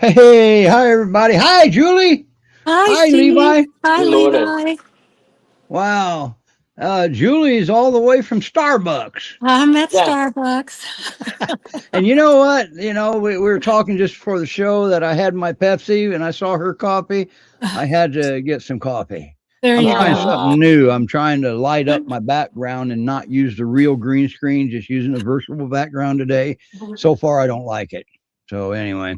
Hey, hi everybody. Hi, Julie. Hi, Hi, Steve. Levi. Hi, Good morning. Levi. Wow. Julie's all the way from Starbucks. I'm at Yeah. Starbucks. And you know what? We were talking just before the show that I had my Pepsi and I saw her coffee. I had to get some coffee. There I'm you trying go. something new. I'm trying to light up my background and not use the real green screen, just using a virtual background today. So far, I don't like it. So, anyway,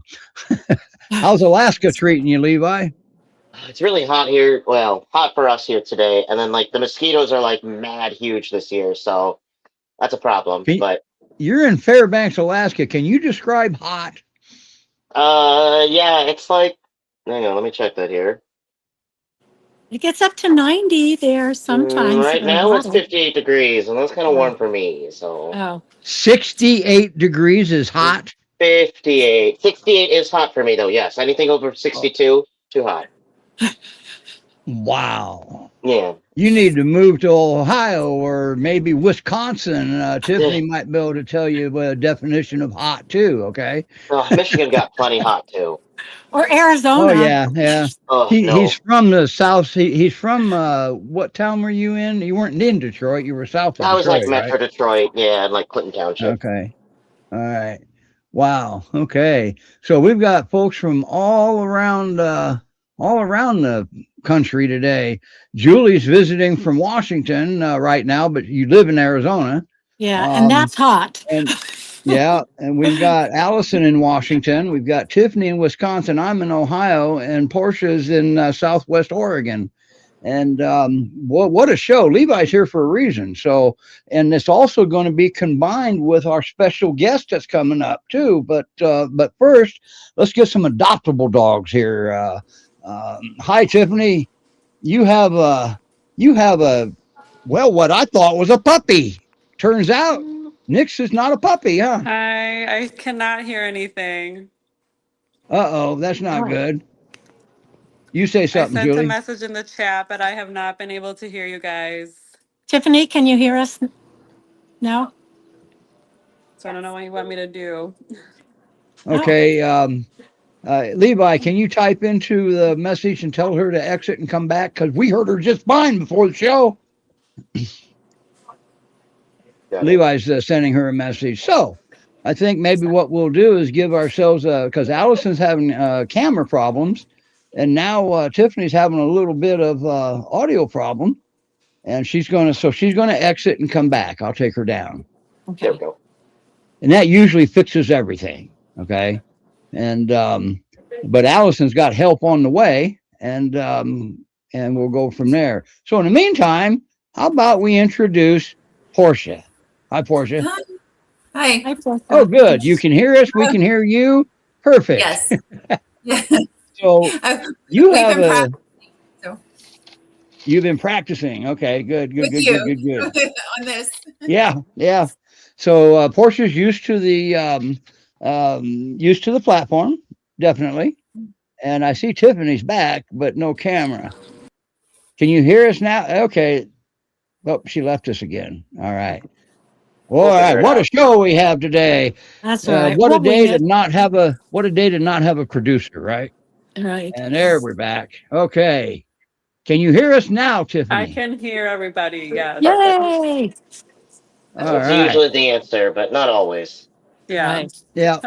how's Alaska treating you, Levi? It's really hot here. Well, hot for us here today. And then, like, the mosquitoes are, like, mad huge this year. So that's a problem. Can, But, you're in Fairbanks, Alaska. Can you describe hot? yeah, it's like, hang on, let me check that here. It gets up to 90 there sometimes Right in the now it's bottle. 58 degrees, and that's kind of warm for me. So Oh, 68 degrees is hot. 58. 68 is hot for me, though. Yes. Anything over Oh, 62, too hot. wow. Yeah. You need to move to Ohio or maybe Wisconsin. Tiffany might be able to tell you a definition of hot too. Okay. Oh, Michigan got plenty hot, too. or Oh Arizona. yeah, yeah. Oh, He's no. from the south. He's from what town were you in? You weren't in Detroit. You were south of I was like Detroit, right? Metro Detroit. Yeah, and like Clinton Township. Okay. All right. Wow. Okay. So we've got folks from all around the country today. Julie's visiting from Washington right now, but you live in Arizona. Yeah, and Um, that's hot. and yeah, and we've got Allison in Washington. We've got Tiffany in Wisconsin. I'm in Ohio, and Portia's in Southwest Oregon. And what a show! Levi's here for a reason. So, and it's also going to be combined with our special guest that's coming up too. But first, let's get some adoptable dogs here. Hi, Tiffany. You have a well, what I thought was a puppy. Turns out Nix is not a puppy, huh? I cannot hear anything. Uh-oh, that's not Oh, good. You say I something, sent a Julie. message in the chat, but I have not been able to hear you guys. Tiffany, can you hear us now? So I don't know what you want me to do. No. Okay, Levi, can you type into the message and tell her to exit and come back? Because we heard her just fine before the show. Got it. Levi's sending her a message. So I think maybe what we'll do is give ourselves, because Allison's having camera problems, and now Tiffany's having a little bit of audio problem. And she's going to exit and come back. I'll take her down. There we Okay. go. And that usually fixes everything. Okay. And, but Allison's got help on the way and we'll go from there. So in the meantime, how about we introduce Porsha? Hi, Porsha. Hi. Hi, Oh, Portia. good. You can hear us. We can hear you. Perfect. Yes. Yeah. So you We've have been a, practicing so, you've been practicing. Okay, good, good, with good, good, you good, good. on this. Yeah, yeah. So Portia's used to the platform, definitely. And I see Tiffany's back, but no camera. Can you hear us now? Okay. Oh, she left us again. All right. All We'll right. figure it What a out. show we have today. That's right. What a We'll day wing to it. not have a producer, right? Right. And there we're back. Okay. Can you hear us now, I Tiffany? can hear everybody. Yes. Perfect. Yay. All That's right. usually the answer, but not always. Yeah. Right. Yeah.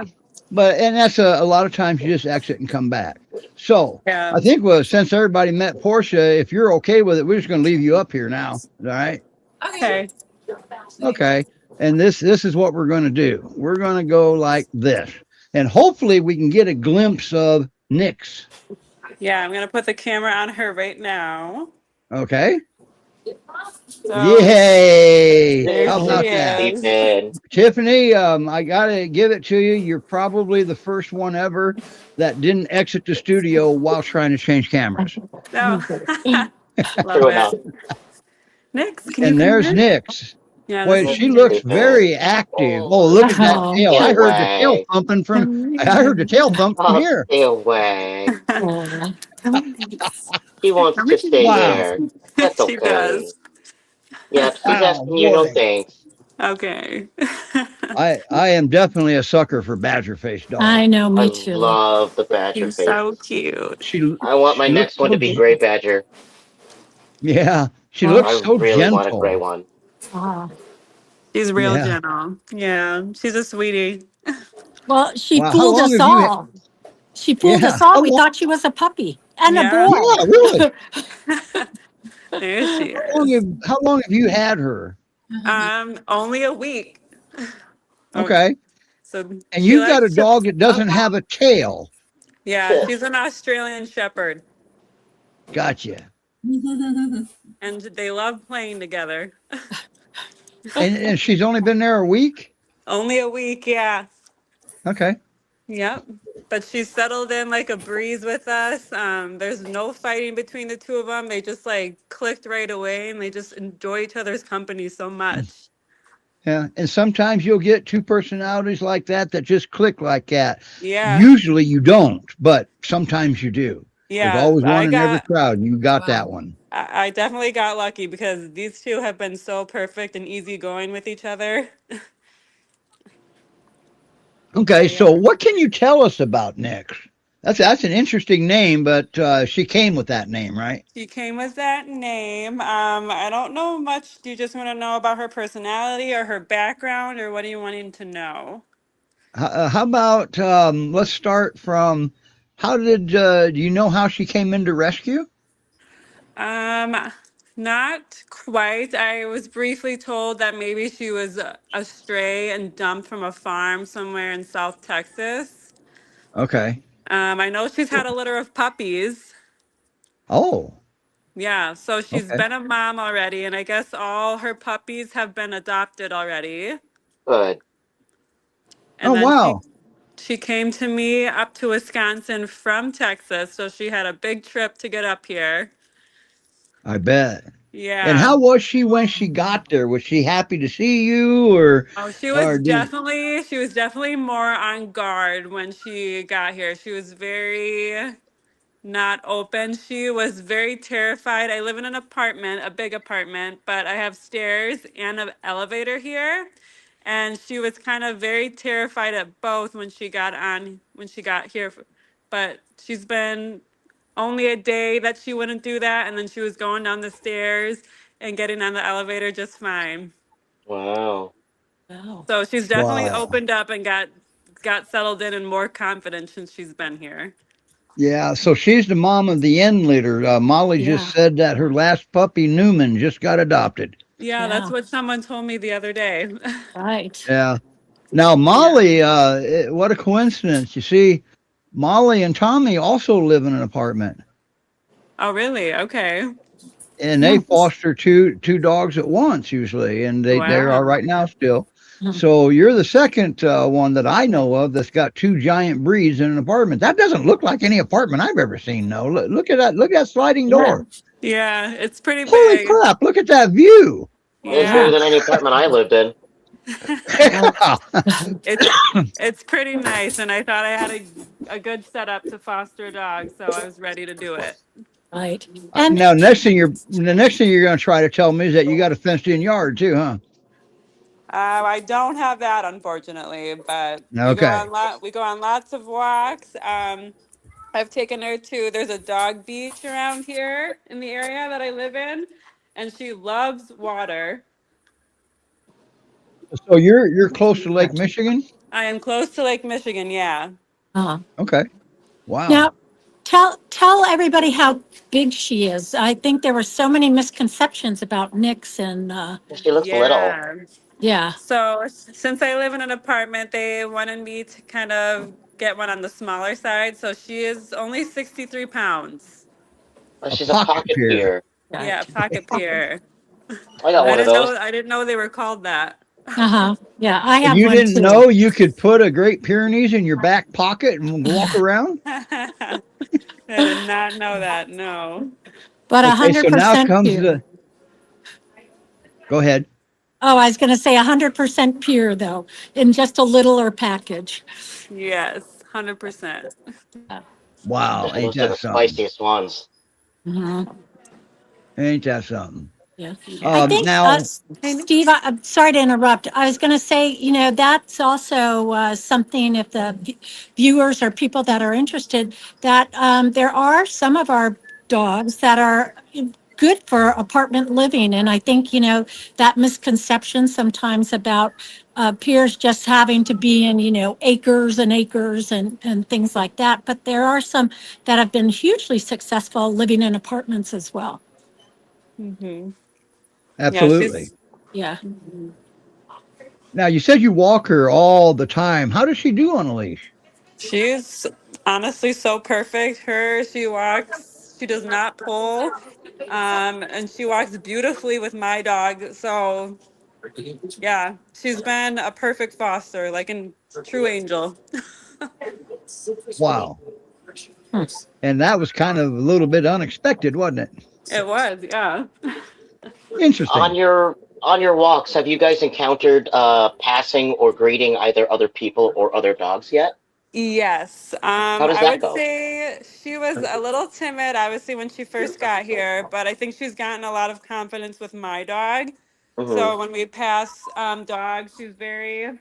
But and that's a lot of times you just exit and come back. So Yeah. I think since everybody met Portia, if you're okay with it, we're just going to leave you up here now. All right. Okay. Okay. Okay. And this is what we're going to do. We're going to go like this, and hopefully we can get a glimpse of Nyx. Yeah, I'm gonna put the camera on her right now. Okay. So Yay! there How There's she about Nick that? is. sleeping. Tiffany, I gotta give it to you. You're probably the first one ever that didn't exit the studio while trying to change cameras. No. Love True enough. it. Next, can you And come there's here? Nyx. Yeah, this Well, is she Nick's looks Nyx. sleeping. very active. Oh, Oh, look at that Oh. tail. I tail heard the tail wag. thumping from, Come I heard the here. tail thump from Oh, here. tail wag. Oh. Come here, Nyx. He wants Come to here, stay Wow. there. That's She okay. does. Yep, he's Wow, asking you no boy. thanks. Okay. I am definitely a sucker for badger face dogs. I know, I me too. love the badger He's so faces. cute. She I want my she looks next one so to be Gray Badger. yeah, She Oh. looks I so really want a gray gentle. one. Ah. She's real Yeah. gentle. Yeah, she's a sweetie. Well, she Wow. How fooled long us have you? all. She fooled Yeah. us all. How We long? thought she was a puppy and a Yeah, Yeah. boy. Really. there she is. How long have you had her? Only a week. Oh, Okay. so And she you've got a likes to. dog that Oh, doesn't have a tail. yeah, she's an Australian Shepherd, Gotcha. and they love playing together. And she's only been there a week? Only a week, yeah. Okay. Yep. But she's settled in like a breeze with us. There's no fighting between the two of them. They just like clicked right away and they just enjoy each other's company so much. Yeah. And sometimes you'll get two personalities like that just click like that. Yeah. Usually you don't, but sometimes you do. There's Yeah. always one in every crowd, and you got that Wow. one. I definitely got lucky because these two have been so perfect and easygoing with each other. So Okay. So yeah. what can you tell us about Nix? That's an interesting name, but she came with that name, right? She came with that name. I don't know much. Do you just want to know about her personality or her background, or what are you wanting to know? How about let's start from how did do you know how she came into rescue? Um, Not quite. I was briefly told that maybe she was a stray and dumped from a farm somewhere in South Texas. Okay. I know she's had a litter of puppies. Oh, Yeah, so she's okay. been a mom already, and I guess all her puppies have been adopted already. Good. Oh, And then wow. she came to me up to Wisconsin from Texas, so she had a big trip to get up here. I bet. And Yeah. how was she when she got there? Was she happy to see you, Oh, or did? she was definitely more on guard when she got here. She was very not open. She was very terrified. I live in an apartment, a big apartment, but I have stairs and an elevator here. And she was kind of very terrified at both when she got here. But she's been only a day that she wouldn't do that. And then she was going down the stairs and getting on the elevator just fine. Wow. Wow. So she's definitely Wow. opened up and got settled in and more confident since she's been here. Yeah. So she's the mom of the end litter. Molly just Yeah. said that her last puppy Newman just got adopted. Yeah, that's Yeah. what someone told me the other day. Right. Yeah. Now Yeah. Molly, what a coincidence! You see, Molly and Tommy also live in an apartment, Oh, really? Okay. and they Nice. foster two dogs at once usually, and they are Wow. right now still. Mhm. So you're the second one that I know of that's got two giant breeds in an apartment. That doesn't look like any apartment I've ever seen. No, look at that! Look at that sliding Yeah. door. Yeah, it's pretty Holy big. crap! Look at that view. It's bigger Yeah. Yeah. than any apartment I lived in. Right. It's it's pretty nice, and I thought I had a good setup to foster a dog, so I was ready to do it. Right. And Now, the next thing you're going to try to tell me is that you got a fenced-in yard too, huh? I don't have that, unfortunately, but Okay. we go on lots of walks. I've taken her to there's a dog beach around here in the area that I live in, and she loves water. So you're close to Lake Michigan? I am close to Lake Michigan, yeah. uh, Okay. Wow. now tell everybody how big she is. I think there were so many misconceptions about Nix and She looks little. Yeah. yeah. So since I live in an apartment, they wanted me to kind of get one on the smaller side. So she is only 63 pounds. Oh, A she's a pocket pocket pier. pier. Yeah, Right. pocket pier. I got one of those. I didn't know they were called that. Uh-huh. Yeah, I And have you one didn't too. know you could put a Great Pyrenees in your back pocket and walk around? I did not know that. No. But a Okay, so hundred now percent comes pure. the. Go ahead. Oh, I was going to say 100% pure though, in just a littler package. Yes, 100%. Wow, Yeah, ain't those are that the something? spiciest ones. Mhm. Ain't that something? Yeah. I Yeah. think, Now, Steve, I'm sorry to interrupt. I was going to say, that's also something if the viewers or people that are interested, that there are some of our dogs that are good for apartment living. And I think, that misconception sometimes about peers just having to be in, acres and acres and things like that. But there are some that have been hugely successful living in apartments as well. Hmm. Yeah, Absolutely. Yeah. Now, you said you walk her all the time. How does she do on a leash? she's honestly so perfect. She walks, she does not pull. And she walks beautifully with my dog. So yeah, she's been a perfect foster, like a true angel. Wow. And that was kind of a little bit unexpected, wasn't it? It was, yeah. Interesting. On your walks, have you guys encountered passing or greeting either other people or other dogs yet? Yes. How does I that would go? say she was a little timid, obviously, when she first got here, but I think she's gotten a lot of confidence with my dog. Hmm. So when we pass dogs, she's very,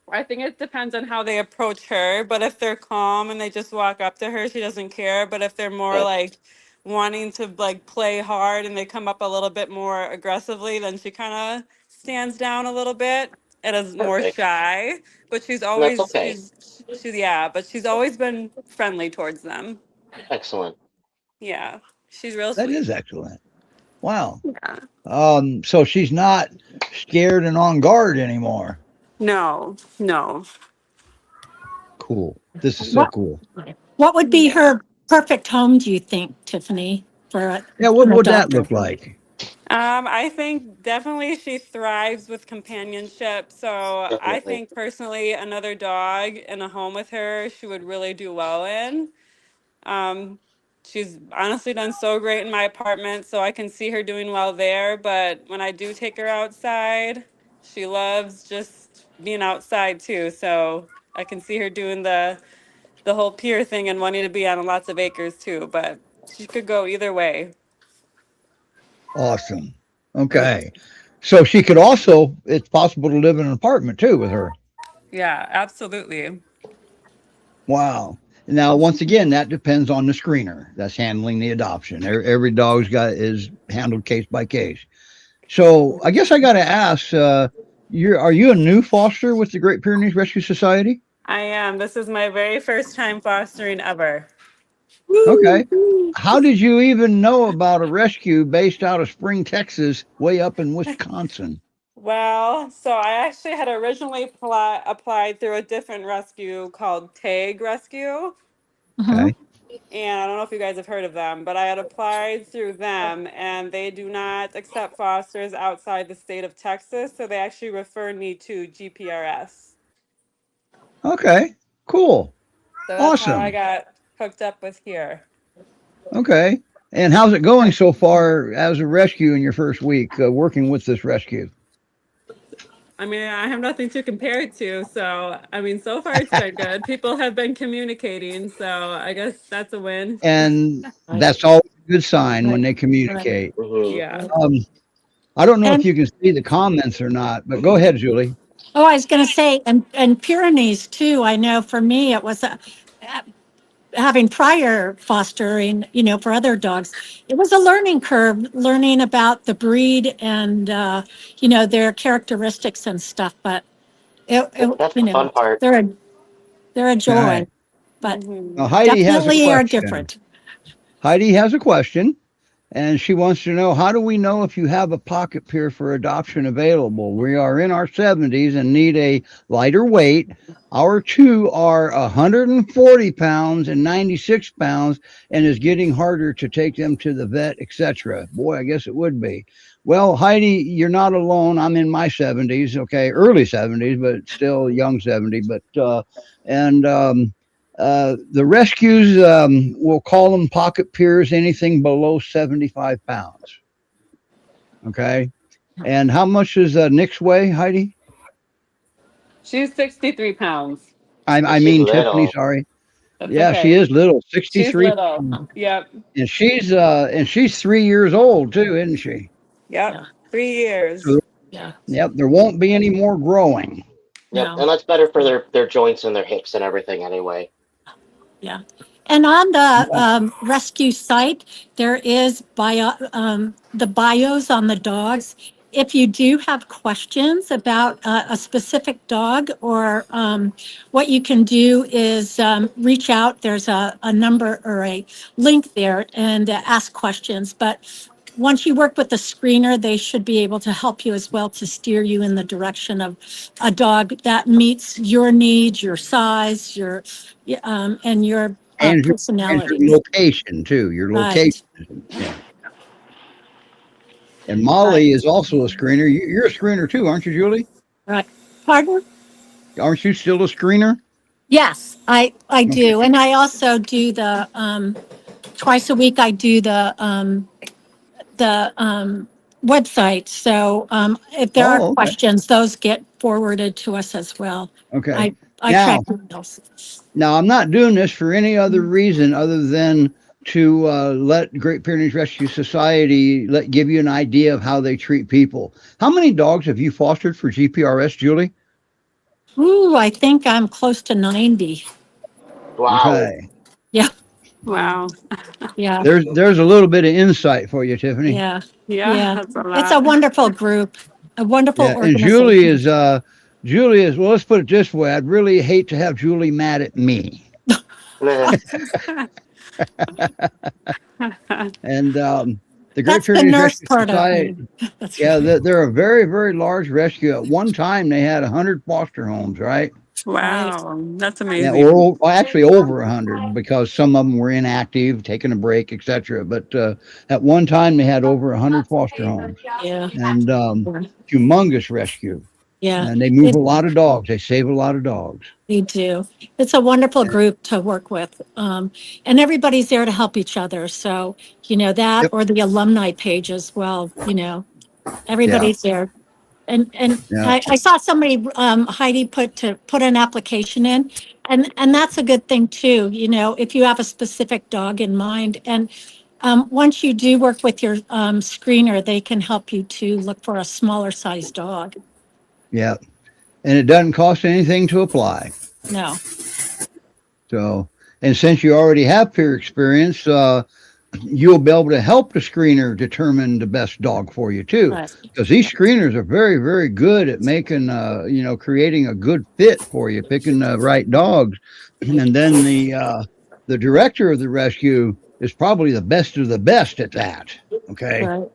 I think it depends on how they approach her, but if they're calm and they just walk up to her, she doesn't care. But if they're more Good. like wanting to like play hard and they come up a little bit more aggressively, then she kind of stands down a little bit and is more Perfect. shy. But And that's okay. yeah, but she's always been friendly towards them. Excellent. Yeah, she's real That sweet. is excellent. Wow. Yeah. So she's not scared and on guard anymore. No, no. Cool. This is so What cool. what would be Yeah. her perfect home, do you think, Tiffany, for Yeah, what an would that adopter? look like? I think definitely she thrives with companionship. So I Definitely. think personally, another dog in a home with her, she would really do well in. Um, she's honestly done so great in my apartment, so I can see her doing well there. But when I do take her outside, she loves just being outside too. So I can see her doing the whole pier thing and wanting to be on lots of acres too. But she could go either way. Awesome. Okay. So she could also, it's possible to live in an apartment too with her. Yeah, absolutely. Wow. Now, once again, that depends on the screener that's handling the adoption. Every dog's got is handled case by case. So I guess I got to ask, are you a new foster with the Great Pyrenees Rescue Society? I am. This is my very first time fostering ever. Okay. How did you even know about a rescue based out of Spring, Texas, way up in Wisconsin? Well, so I actually had originally applied through a different rescue called Tag Rescue. Hmm. Okay. And I don't know if you guys have heard of them, but I had applied through them and they do not accept fosters outside the state of Texas. So they actually referred me to GPRS. Okay. Cool. So that's how I Awesome. got hooked up with here. Okay. And how's it going so far as a rescue in your first week working with this rescue? I mean, I have nothing to compare it to. So, I mean, so far it's been good. People have been communicating. So I guess that's a win. And that's always a good sign when they Right. communicate. Hmm. Yeah. Um, I don't know if And you can see the comments or not, but go ahead, Julie. I was going to say, and Pyrenees too. I know for me, it was having prior fostering, for other dogs. It was a learning curve, learning about the breed and their characteristics and stuff. But That's the fun part. they're a Okay. joy, but Now, Hmm. Heidi has a definitely are question. different. Heidi has a question, and she wants to know, how do we know if you have a pocket pier for adoption available? We are in our 70s and need a lighter weight. Our two are 140 pounds and 96 pounds, and is getting harder to take them to the vet, etc. Boy, I guess it would be. Well, Heidi, you're not alone. I'm in my 70s, okay, early 70s, but still young 70. And the rescues, we'll call them pocket piers, anything below 75 pounds. Okay. And how much does Nick's weigh, Heidi? She's 63 pounds. Oh, I she's mean, Tiffany, little. sorry. That's Yeah, she okay. is little, She's 63. little. Yep. And she's 3 years old too, isn't she? Yep. 3 years. So, yep, there won't be any more growing. Yep. And that's better for their joints and their hips and everything anyway. Yeah. And on the rescue site, there is the bios on the dogs. If you do have questions about a specific dog, or what you can do is reach out. There's a number or a link there, and ask questions. But once you work with the screener, they should be able to help you as well to steer you in the direction of a dog that meets your needs, your size, and your And your personality. location too. Your location. Right, Yeah. And right, Molly is also a screener. You're a screener too, aren't you, Julie? right. Pardon? Aren't you still a screener? Yes, I Okay. do. And I also do the, twice a week, I do the website. So if there are Oh, okay. questions, those get forwarded to us as well. Okay. I Now, track emails. now I'm not doing this for any other reason other than to let Great Pyrenees Rescue Society give you an idea of how they treat people. How many dogs have you fostered for GPRS, Julie? Ooh, I think I'm close to 90. Wow. Okay. Yeah, Wow. yeah, There's a little bit of insight for you, Tiffany. yeah, Yeah, yeah. that's a It's a lot. wonderful group, a wonderful Yeah, and organization. Julie is, well, let's put it this way. I'd really hate to have Julie mad at me. And the Great That's the Pyrenees nurse Rescue part of Society, me. That's yeah, right. they're a very, very large rescue. At one time, they had 100 foster homes, right? Right. Wow, that's Yeah, amazing. or actually over 100 because some of them were inactive, taking a break, etc. But at one time, they had over 100 foster homes, Yeah. and Yeah. humongous rescue. Yeah. And they move It, a lot of dogs. They save a lot of dogs. they do. It's a wonderful group to work with. And everybody's there to help each other. So, that Yep. or the alumni page as well, Yeah. everybody's there. And Yeah. I saw somebody, Heidi, put an application in, and that's a good thing too. If you have a specific dog in mind, and once you do work with your screener, they can help you to look for a smaller size dog. Yeah. And it doesn't cost anything to apply. No, So, and since you already have peer experience, you'll be able to help the screener determine the best dog for you too. right, Because these screeners are very, very good at making, creating a good fit for you, picking the right dogs. And then the director of the rescue is probably the best of the best at that. Okay. right.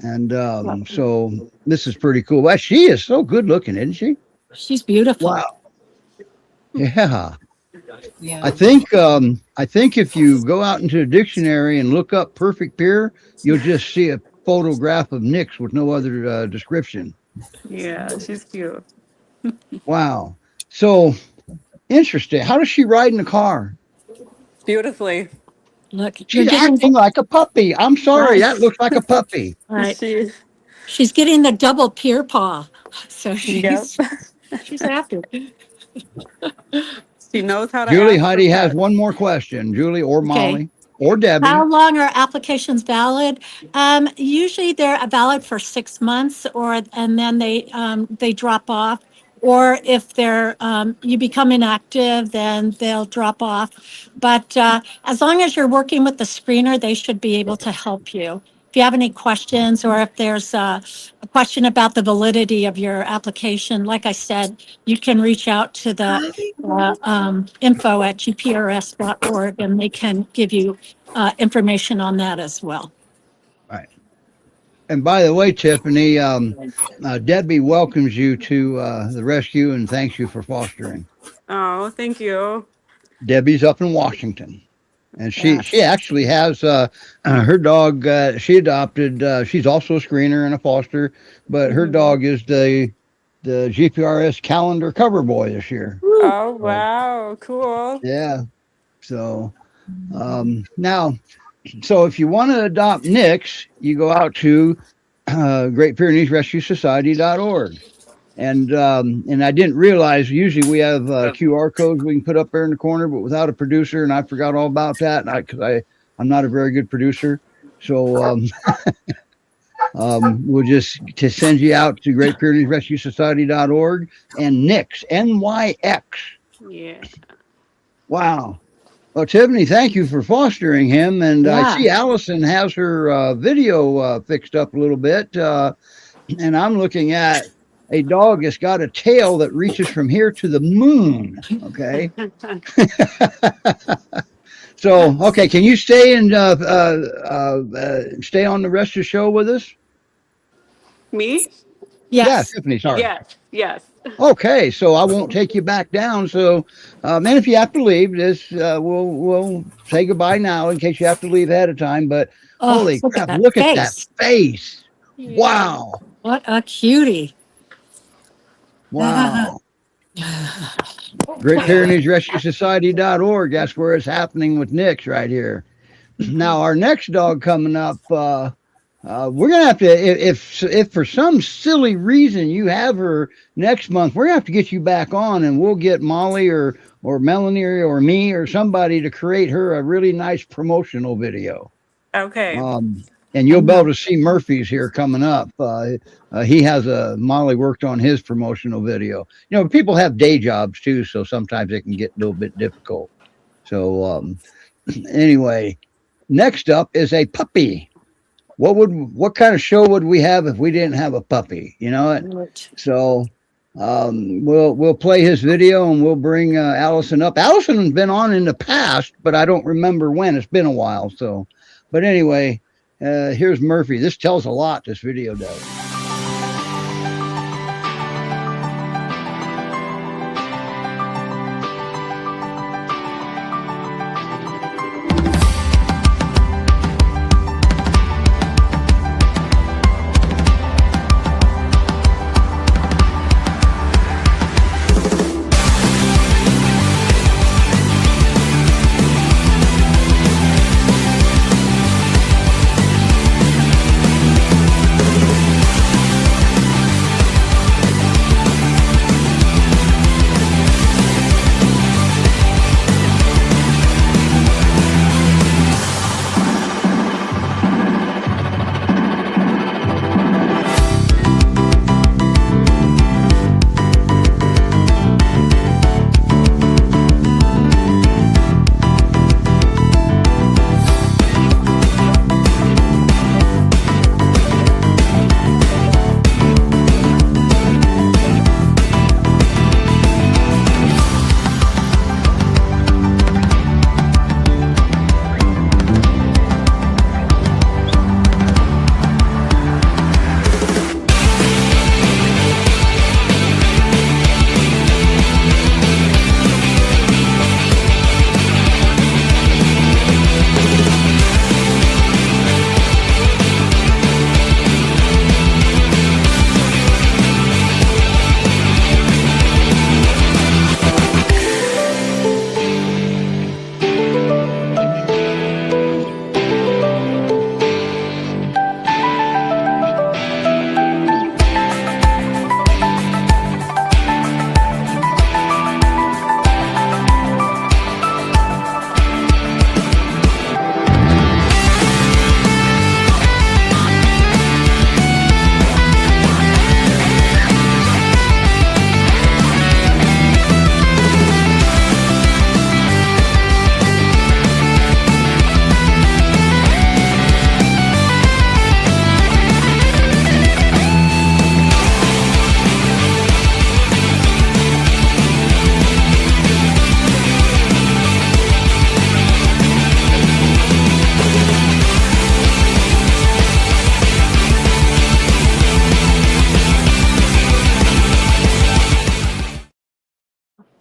And so this is pretty cool. Well, she is so good looking, isn't she? She's beautiful. Wow. Yeah. Yeah. I think if you go out into the dictionary and look up perfect peer, you'll just see a photograph of Nix with no other description. Yeah, she's cute. Wow. So interesting. How does she ride in the car? Beautifully. Look, you're She's getting acting like a puppy. I'm sorry. right, That looks like a puppy. right. She, She's getting the double peer paw, so yep. she's after. She knows how to Julie, ask for Heidi has pets. one more question. Julie or Okay. Molly or How Debbie. long are applications valid? Usually they're valid for 6 months, and then they drop off. Or if you become inactive, then they'll drop off. But as long as you're working with the screener, they should be able to help you. If you have any questions, or if there's a question about the validity of your application, like I said, you can reach out to the info@gprs.org, and they can give you information on that as well. Right. And by the way, Tiffany, Debbie welcomes you to the rescue and thanks you for fostering. Oh, thank you. Debbie's up in Washington. And she Yes. actually has her dog. She adopted. She's also a screener and a foster, but her Mhm. dog is the GPRS calendar cover boy this year. Woo. Oh, So, wow. Cool. yeah. So now, so if you want to adopt Nix, you go out to Great Pyrenees Rescue Society.org. And I didn't realize usually we have QR codes we can put up there in the corner, but without a producer, and I forgot all about that. Because I'm not a very good producer, so we'll just to send you out to Great Pyrenees Rescue Society.org and Nix NYX. Yeah. Wow. Well, Tiffany, thank you for fostering him. And I Yeah. see Allison has her video fixed up a little bit. And I'm looking at a dog that's got a tail that reaches from here to the moon. Okay. So, okay, can you stay and stay on the rest of the show with us? Me? Yeah, Yes. Tiffany, sorry. Yes, yes. Okay, so I won't take you back down. So, man, if you have to leave, this we'll say goodbye now in case you have to leave ahead of time. But Oh, holy look at crap, that look at that face. face! Yeah. Wow, What a cutie. wow. Great Pyrenees Rescue Society.org. That's where it's happening with Nick's right here. Now, our next dog coming up. We're gonna have to, if for some silly reason you have her next month, we're gonna have to get you back on, and we'll get Molly or Melanie or me or somebody to create her a really nice promotional video. Okay. And you'll be able to see Murphy's here coming up. He has Molly worked on his promotional video. You know, people have day jobs too, so sometimes it can get a little bit difficult. So anyway, next up is a puppy. What kind of show would we have if we didn't have a puppy? You know it. So we'll play his video and we'll bring Allison up. Allison has been on in the past, but I don't remember when. It's been a while. So, but anyway, here's Murphy. This tells a lot. This video does.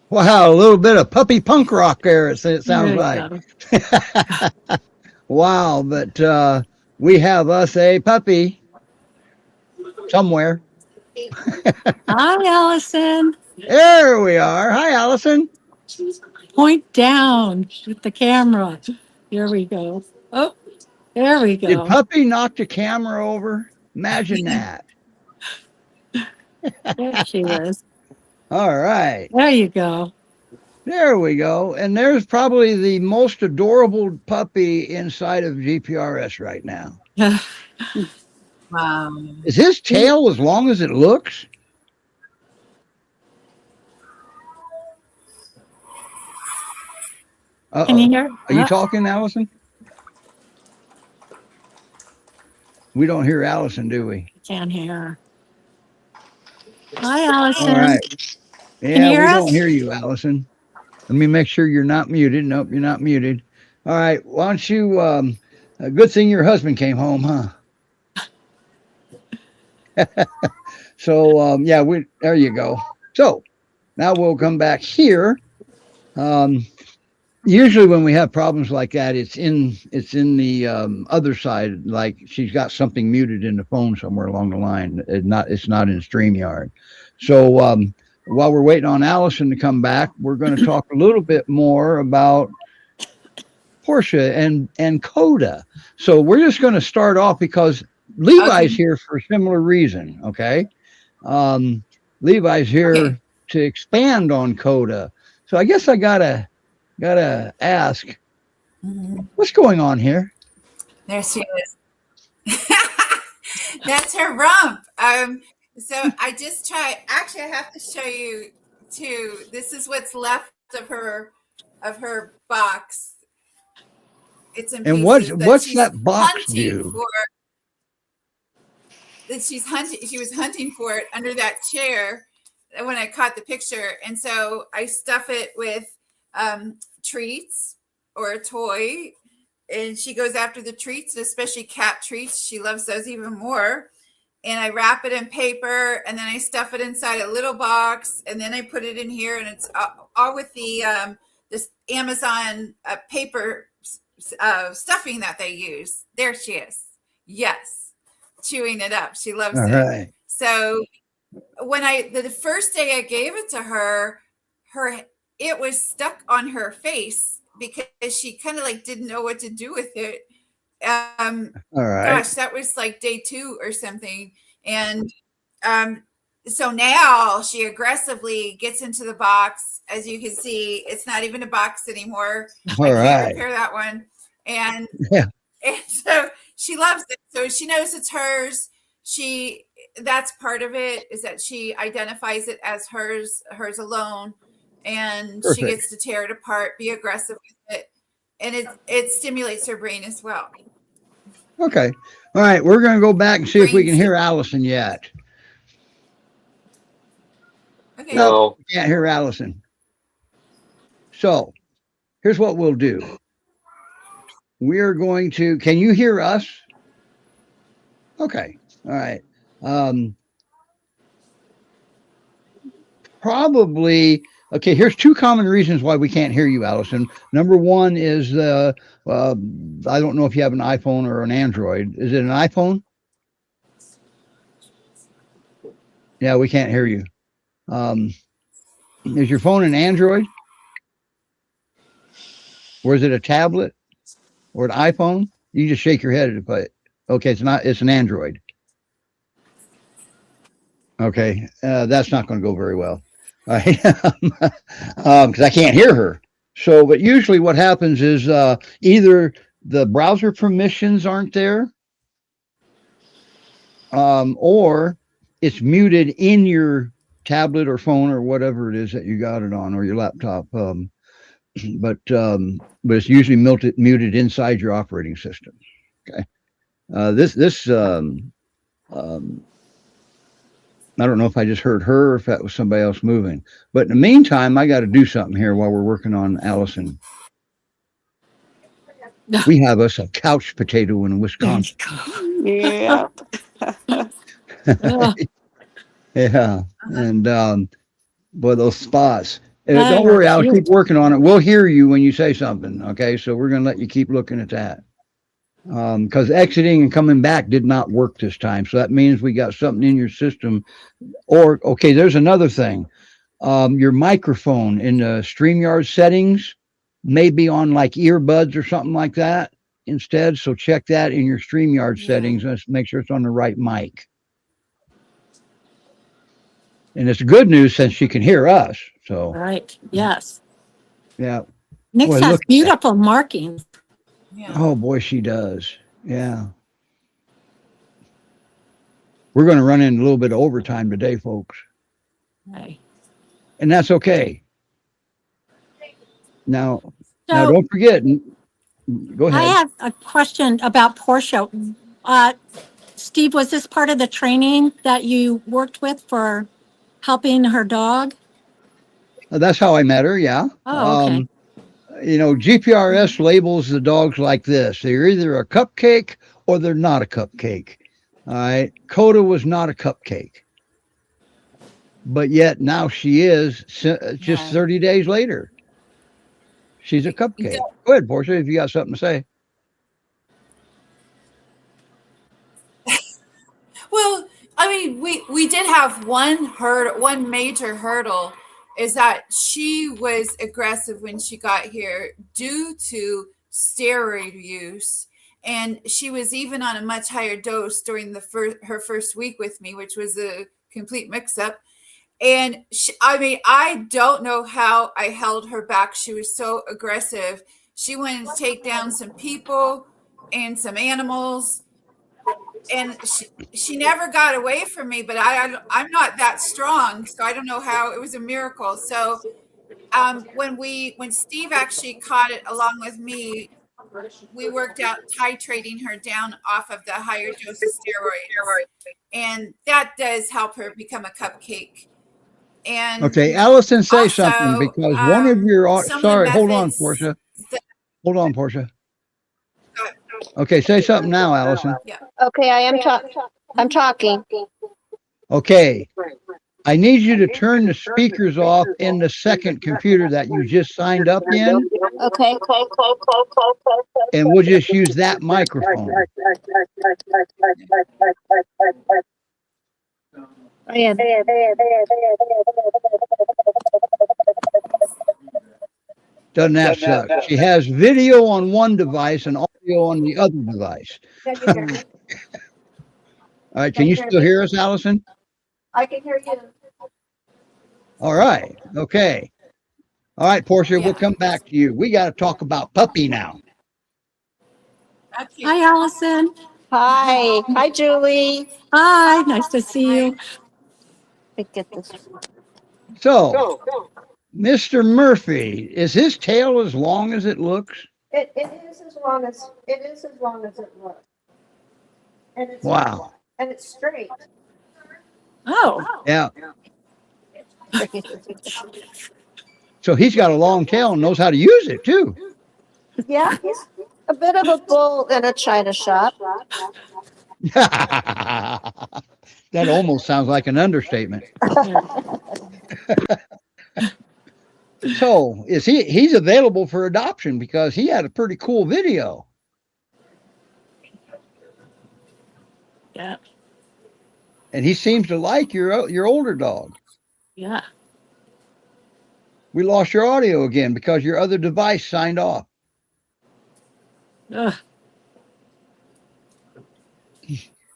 Wow, a little bit of puppy punk rock there, it sounds like. Wow, but we have us a puppy somewhere. Hi, Allison. There we are. Hi, Allison. Point down with the camera. Here we go. Oh, there we Did go. puppy knock the camera over? Imagine that. There she is. All right. There you go. There we go. And there's probably the most adorable puppy inside of GPRS right now. Wow. Is his tail as long as it looks? Can you Uh-oh. hear? Are you talking, Allison? We don't hear Allison, do we? Can't hear. Hi, All Allison. right. Can Yeah, you hear we don't us? hear you, Allison. Let me make sure you're not muted. Nope, you're not muted. All right. Why don't you, a good thing your husband came home, huh? So, yeah, there you go. So now we'll come back here. Um, Usually when we have problems like that, it's in the other side, like she's got something muted in the phone somewhere along the line. It's not in StreamYard. So while we're waiting on Allison to come back, we're going to talk a little bit more about Porsha and Koda. So we're just going to start off because Okay. Levi's here for a similar reason. Okay, Levi's Okay. here to expand on Koda. So I guess I gotta ask, Mhm. what's going on here? There she is. That's her rump. So I just try. Actually, I have to show you too. This is what's left of her box. It's in And what's pieces that what's she's that box hunting do? for. That she's hunting. She was hunting for it under that chair when I caught the picture, and so I stuff it with treats or a toy, and she goes after the treats, especially cat treats. She loves those even more. And I wrap it in paper, and then I stuff it inside a little box, and then I put it in here, and it's all with the this Amazon paper stuffing that they use. There she is. Yes, chewing it up. She loves All it. right. So when the first day I gave it to her, it was stuck on her face because she kind of like didn't know what to do with it. All right. Gosh, that was like day 2 or something. And um, so now she aggressively gets into the box. As you can see, it's not even a box anymore. I All can't right. repair that one. And Yeah. and so she loves it. So she knows it's hers. That's part of it, is that she identifies it as hers alone, and she Perfect. gets to tear it apart, be aggressive with it, and it stimulates her brain as well. Okay. All right. We're going to go back and see if we Brain can stim- hear Allison yet. okay. Nope, No. we can't hear Allison. So here's what we'll do. We're going to. Can you hear us? Okay. All right. Um, Probably. Okay, here's 2 common reasons why we can't hear you, Allison. Number one is I don't know if you have an iPhone or an Android. Is it an iPhone? Yeah, we can't hear you. Um, is your phone an Android, or is it a tablet or an iPhone? You just shake your head if I. Okay, it's not. It's an Android. Okay, that's not going to go very well. All right, because I can't hear her. So, but usually what happens is either the browser permissions aren't there, or it's muted in your tablet or phone or whatever it is that you got it on, or your laptop. But it's usually muted inside your operating system. Okay. This I don't know if I just heard her or if that was somebody else moving. But in the meantime, I got to do something here while we're working on Allison. We have us a couch potato in There Wisconsin. you Yeah. go. Yeah, and boy, those spots. They Don't are worry, I'll keep cute. working on it. We'll hear you when you say something. Okay, so we're gonna let you keep looking at that. Because exiting and coming back did not work this time. So that means we got something in your system. Or, okay, there's another thing. Your microphone in the StreamYard settings may be on like earbuds or something like that instead. So check that in your StreamYard Yeah. settings. Let's make sure it's on the right mic. And it's good news since she can hear us. So, Right. Yes. yeah. Nix Boy, has look at that. beautiful markings. Yeah. Oh, boy, she does. Yeah. We're going to run in a little bit of overtime today, folks. Right. And that's okay. Now, Now, So don't forget. Go I ahead. have a question about Porsche. Uh, Steve, was this part of the training that you worked with for helping her dog? That's how I met her. Yeah. Oh, okay. GPRS labels the dogs like this. They're either a cupcake or they're not a cupcake. All right. Koda was not a cupcake, but yet now she is just 30 days later. She's a cupcake. Go ahead, Porsha, if you got something to say. Well, I mean, we did have one major hurdle is that she was aggressive when she got here due to steroid use. And she was even on a much higher dose during her first week with me, which was a complete mix up. And I mean, I don't know how I held her back. She was so aggressive. She wanted to take down some people and some animals, and she never got away from me. But I'm not that strong, so I don't know how. It was a miracle. So when Steve actually caught it along with me, we worked out titrating her down off of the higher dose of steroids, and that does help her become a cupcake. And Okay, Allison, say something also, because one of your some of the sorry, hold on, methods Portia. that, Hold on, Portia. Okay, say something now, Allison. yeah. Okay, I'm talking. Okay, I need you to turn the speakers off in the second computer that you just signed up in, Okay. and we'll just use that microphone. I am. Doesn't that suck? She has video on one device and audio on the other device. All right, can you still hear us, Allison? I can hear you. All right, okay. All right, Portia, we'll Yeah. come back to you. We got to talk about puppy now. Okay. Hi, Allison. Hi, Julie. Hi, nice to see you. Let me get this. So, Mr. Murphy, is his tail as long as it looks? It is as long as it looks, and Wow. it's straight. Oh, Yeah. So he's got a long tail and knows how to use it too. Yeah, he's a bit of a bull in a china shop. That almost sounds like an understatement. So he's available for adoption because he had a pretty cool video. yeah, And he seems to like your older dog. yeah. We lost your audio again because your other device signed off. Ugh.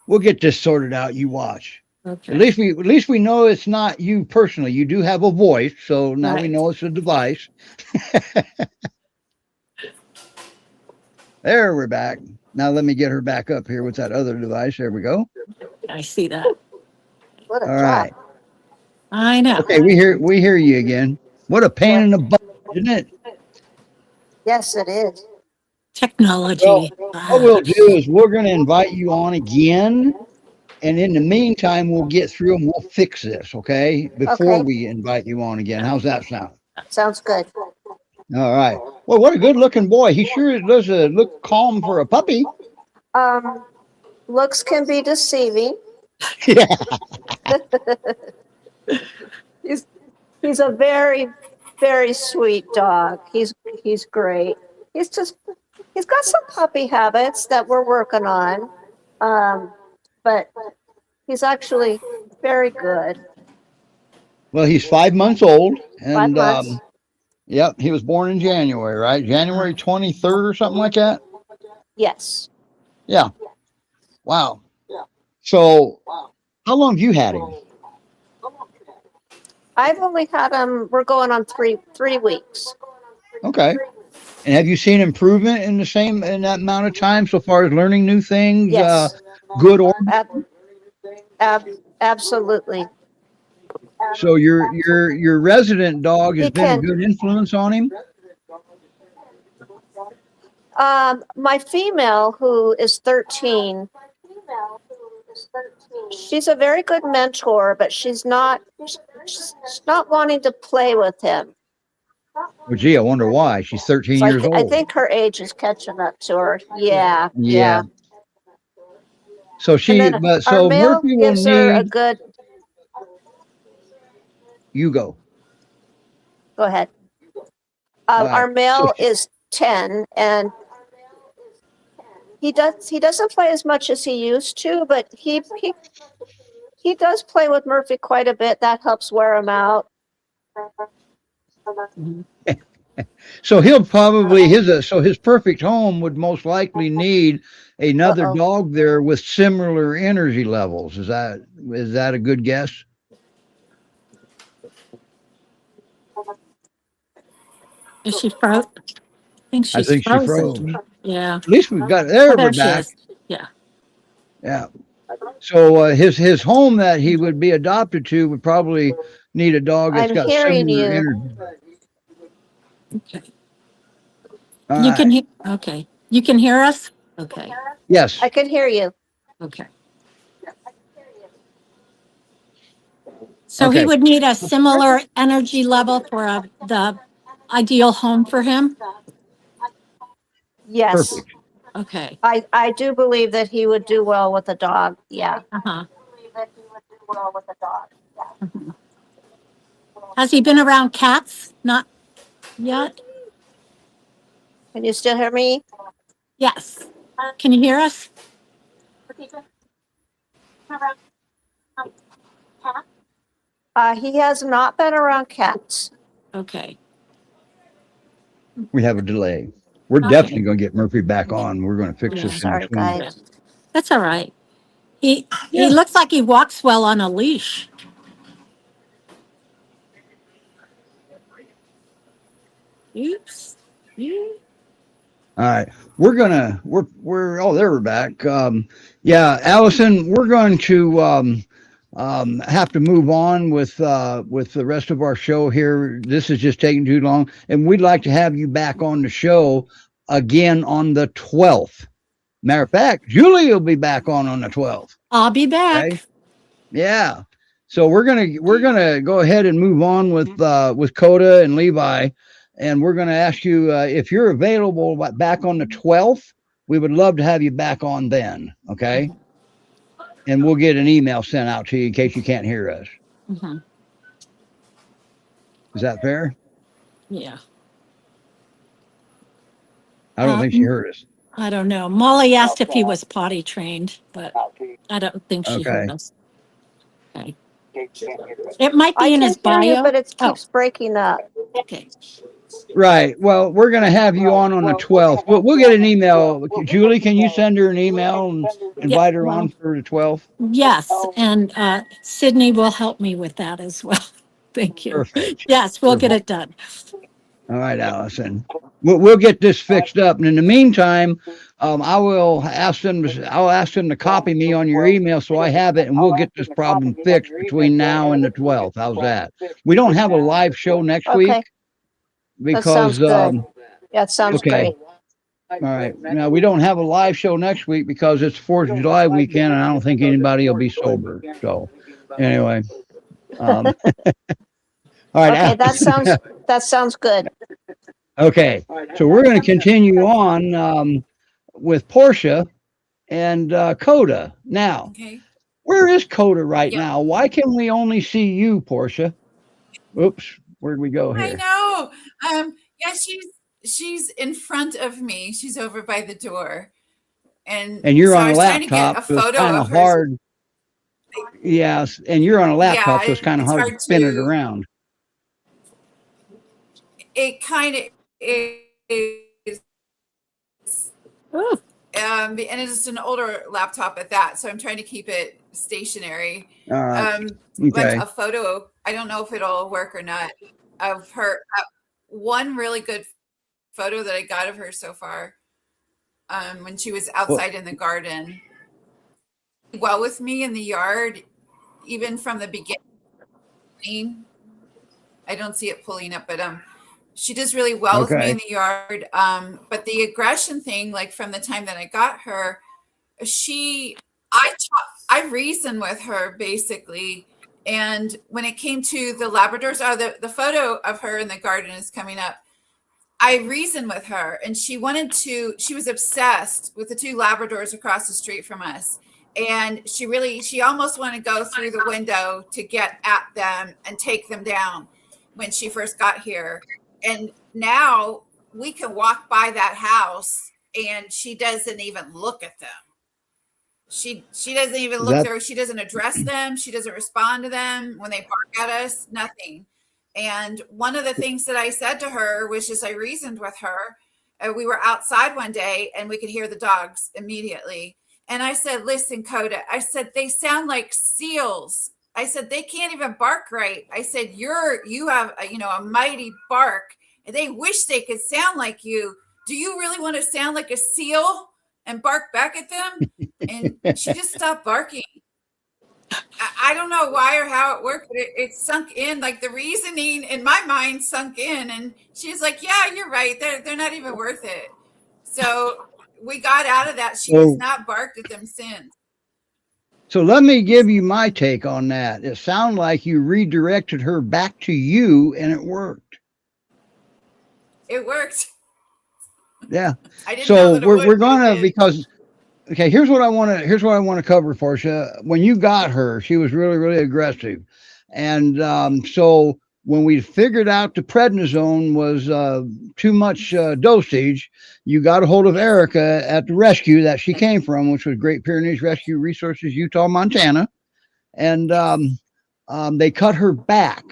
We'll get this sorted out. You watch. Okay. At least we know it's not you personally. You do have a voice, so now we Right. know it's a device. There, we're back. Now let me get her back up here with that other device. There we go. I see that. What a All job. right. I know. Okay, we hear you again. What a pain in the butt, isn't it? Yes, it is. Technology. Well, what we'll do is we're going to invite you on again. And in the meantime, we'll get through and we'll fix this, okay? Before Okay. we invite you on again. How's that sound? Sounds good. All right. Well, what a good looking boy. He sure does look calm for a puppy. Looks can be deceiving. Yeah. He's a very, very sweet dog. He's great. He's got some puppy habits that we're working on. But he's actually very good. Well, he's 5 months old. And 5 months. yep, he was born in January, right? January 23rd or something like that. Yes. Yeah. Wow. So how long have you had him? I've only had him, we're going on three weeks. Okay. And have you seen improvement in that amount of time so far as learning new things? Yes. Good or Absolutely. so your resident dog has He been a can. good influence on him? My female, who is 13, she's a very good mentor, but she's not wanting to play with him. Well, gee, I wonder why. She's 13 So years I old. think her age is catching up to her. Yeah. Yeah. So And then our so male Murphy will gives her a need, good, you go. go ahead. All Our right. male is 10, and he doesn't play as much as he used to, but he does play with Murphy quite a bit. That helps wear him out. So he'll probably his perfect home would most likely need another Uh-oh. dog there with similar energy levels. Is that a good guess? Is she froze? I think I she's think she froze. frozen. Yeah. At least we've got there. Oh, We're there she back. is. Yeah. Yeah. So his home that he would be adopted to would probably need a dog that's I'm got hearing similar you. energy. Okay. All You can right. hear. Okay. You can hear us. Okay. Yes. I can hear you. Okay. So he Okay. would need a similar energy level for the ideal home for him. Yes. Perfect. Okay. I do believe that he would do well with a dog. Yeah. Uh-huh. Has he been around cats? Not yet. Can you still hear me? Yes. Can you hear us? He has not been around cats. Okay. We have a delay. We're definitely going to get Murphy back on. We're going to fix Yeah. this in Sorry, between. guys. That's all right. He Yeah. looks like he walks well on a leash. Oops. All right. We're oh, there we're back. Yeah, Allison, we're going to have to move on with the rest of our show here. This is just taking too long, and we'd like to have you back on the show again on the 12th. Matter of fact, Julie will be back on the 12th. I'll be back. Okay. Yeah. So we're gonna go ahead and move on with Koda and Levi, and we're gonna ask you if you're available back on the 12th. We would love to have you back on then. Okay. And we'll get an email sent out to you in case you can't hear us. Mm-hmm. Is that fair? Yeah. I don't think she heard us. I don't know. Molly asked if he was potty trained, but I don't think she Okay. heard us. Okay. It might I be in can his hear bio. you, but it keeps breaking up. Okay. Right. Well, we're going to have you on the 12th. We'll get an email. Julie, can you send her an email and invite her on for the 12th? Yes, and Sydney will help me with that as well. Thank you. Perfect. Yes, we'll get Perfect. it done. All right, Allison. We'll get this fixed up, and in the meantime, I'll ask them to copy me on your email so I have it, and we'll get this problem fixed between now and the 12th. How's that? We don't have a live show next week Okay. That because sounds good. Yeah, it sounds okay. great. All right. Now we don't have a live show next week because it's 4th of July weekend, and I don't think anybody will be sober. So, anyway. All right. Okay, Allison. that sounds good. Okay, so we're going to continue on with Porsha and Koda. Now, Okay. where is Koda right Yep. now? Why can we only see you, Porsha? Oops, where'd we go I here? know. Yeah, she's in front of me. She's over by the door. And you're so on I a was trying to get laptop, a so it's photo kind of of her. hard. Yes, and you're on a laptop, Yeah, so it's kind of it's hard to hard spin it to. around. It kind of is. Ooh, And it's an older laptop at that, so I'm trying to keep it stationary. All right. Like Okay. a photo, I don't know if it'll work or not, of her. One really good photo that I got of her so far, when she was outside in the garden, well with me in the yard, even from the beginning. I don't see it pulling up, but She does really well with me Okay. in the yard. But the aggression thing, like from the time that I got her, I reason with her basically. And when it came to the Labradors, the photo of her in the garden is coming up. I reasoned with her, and she was obsessed with the two Labradors across the street from us. And she almost wanted to go through the window to get at them and take them down when she first got here. And now we can walk by that house and she doesn't even look at them. She doesn't even look That there. She doesn't address them. She doesn't respond to them when they bark at us, nothing. And one of the things that I said to her was just, I reasoned with her. We were outside one day and we could hear the dogs immediately. And I said, listen, Koda, I said, they sound like seals. I said, they can't even bark right. I said, you have a mighty bark, and they wish they could sound like you. Do you really want to sound like a seal and bark back at them? And she just stopped barking. I don't know why or how it worked, but it sunk in, like the reasoning in my mind sunk in. And she's like, yeah, you're right. They're not even worth it. So we got out of that. She has not barked at them since. So let me give you my take on that. It sounded like you redirected her back to you, and it worked. It worked. Yeah. I didn't know So that it we're would, but it gonna did. because okay, here's what I want to cover, Porsha. When you got her, she was really, really aggressive, and so when we figured out the prednisone was too much dosage, you got a hold of Erica at the rescue that she came from, which was Great Pyrenees Rescue Resources, Utah, Montana, and they cut her back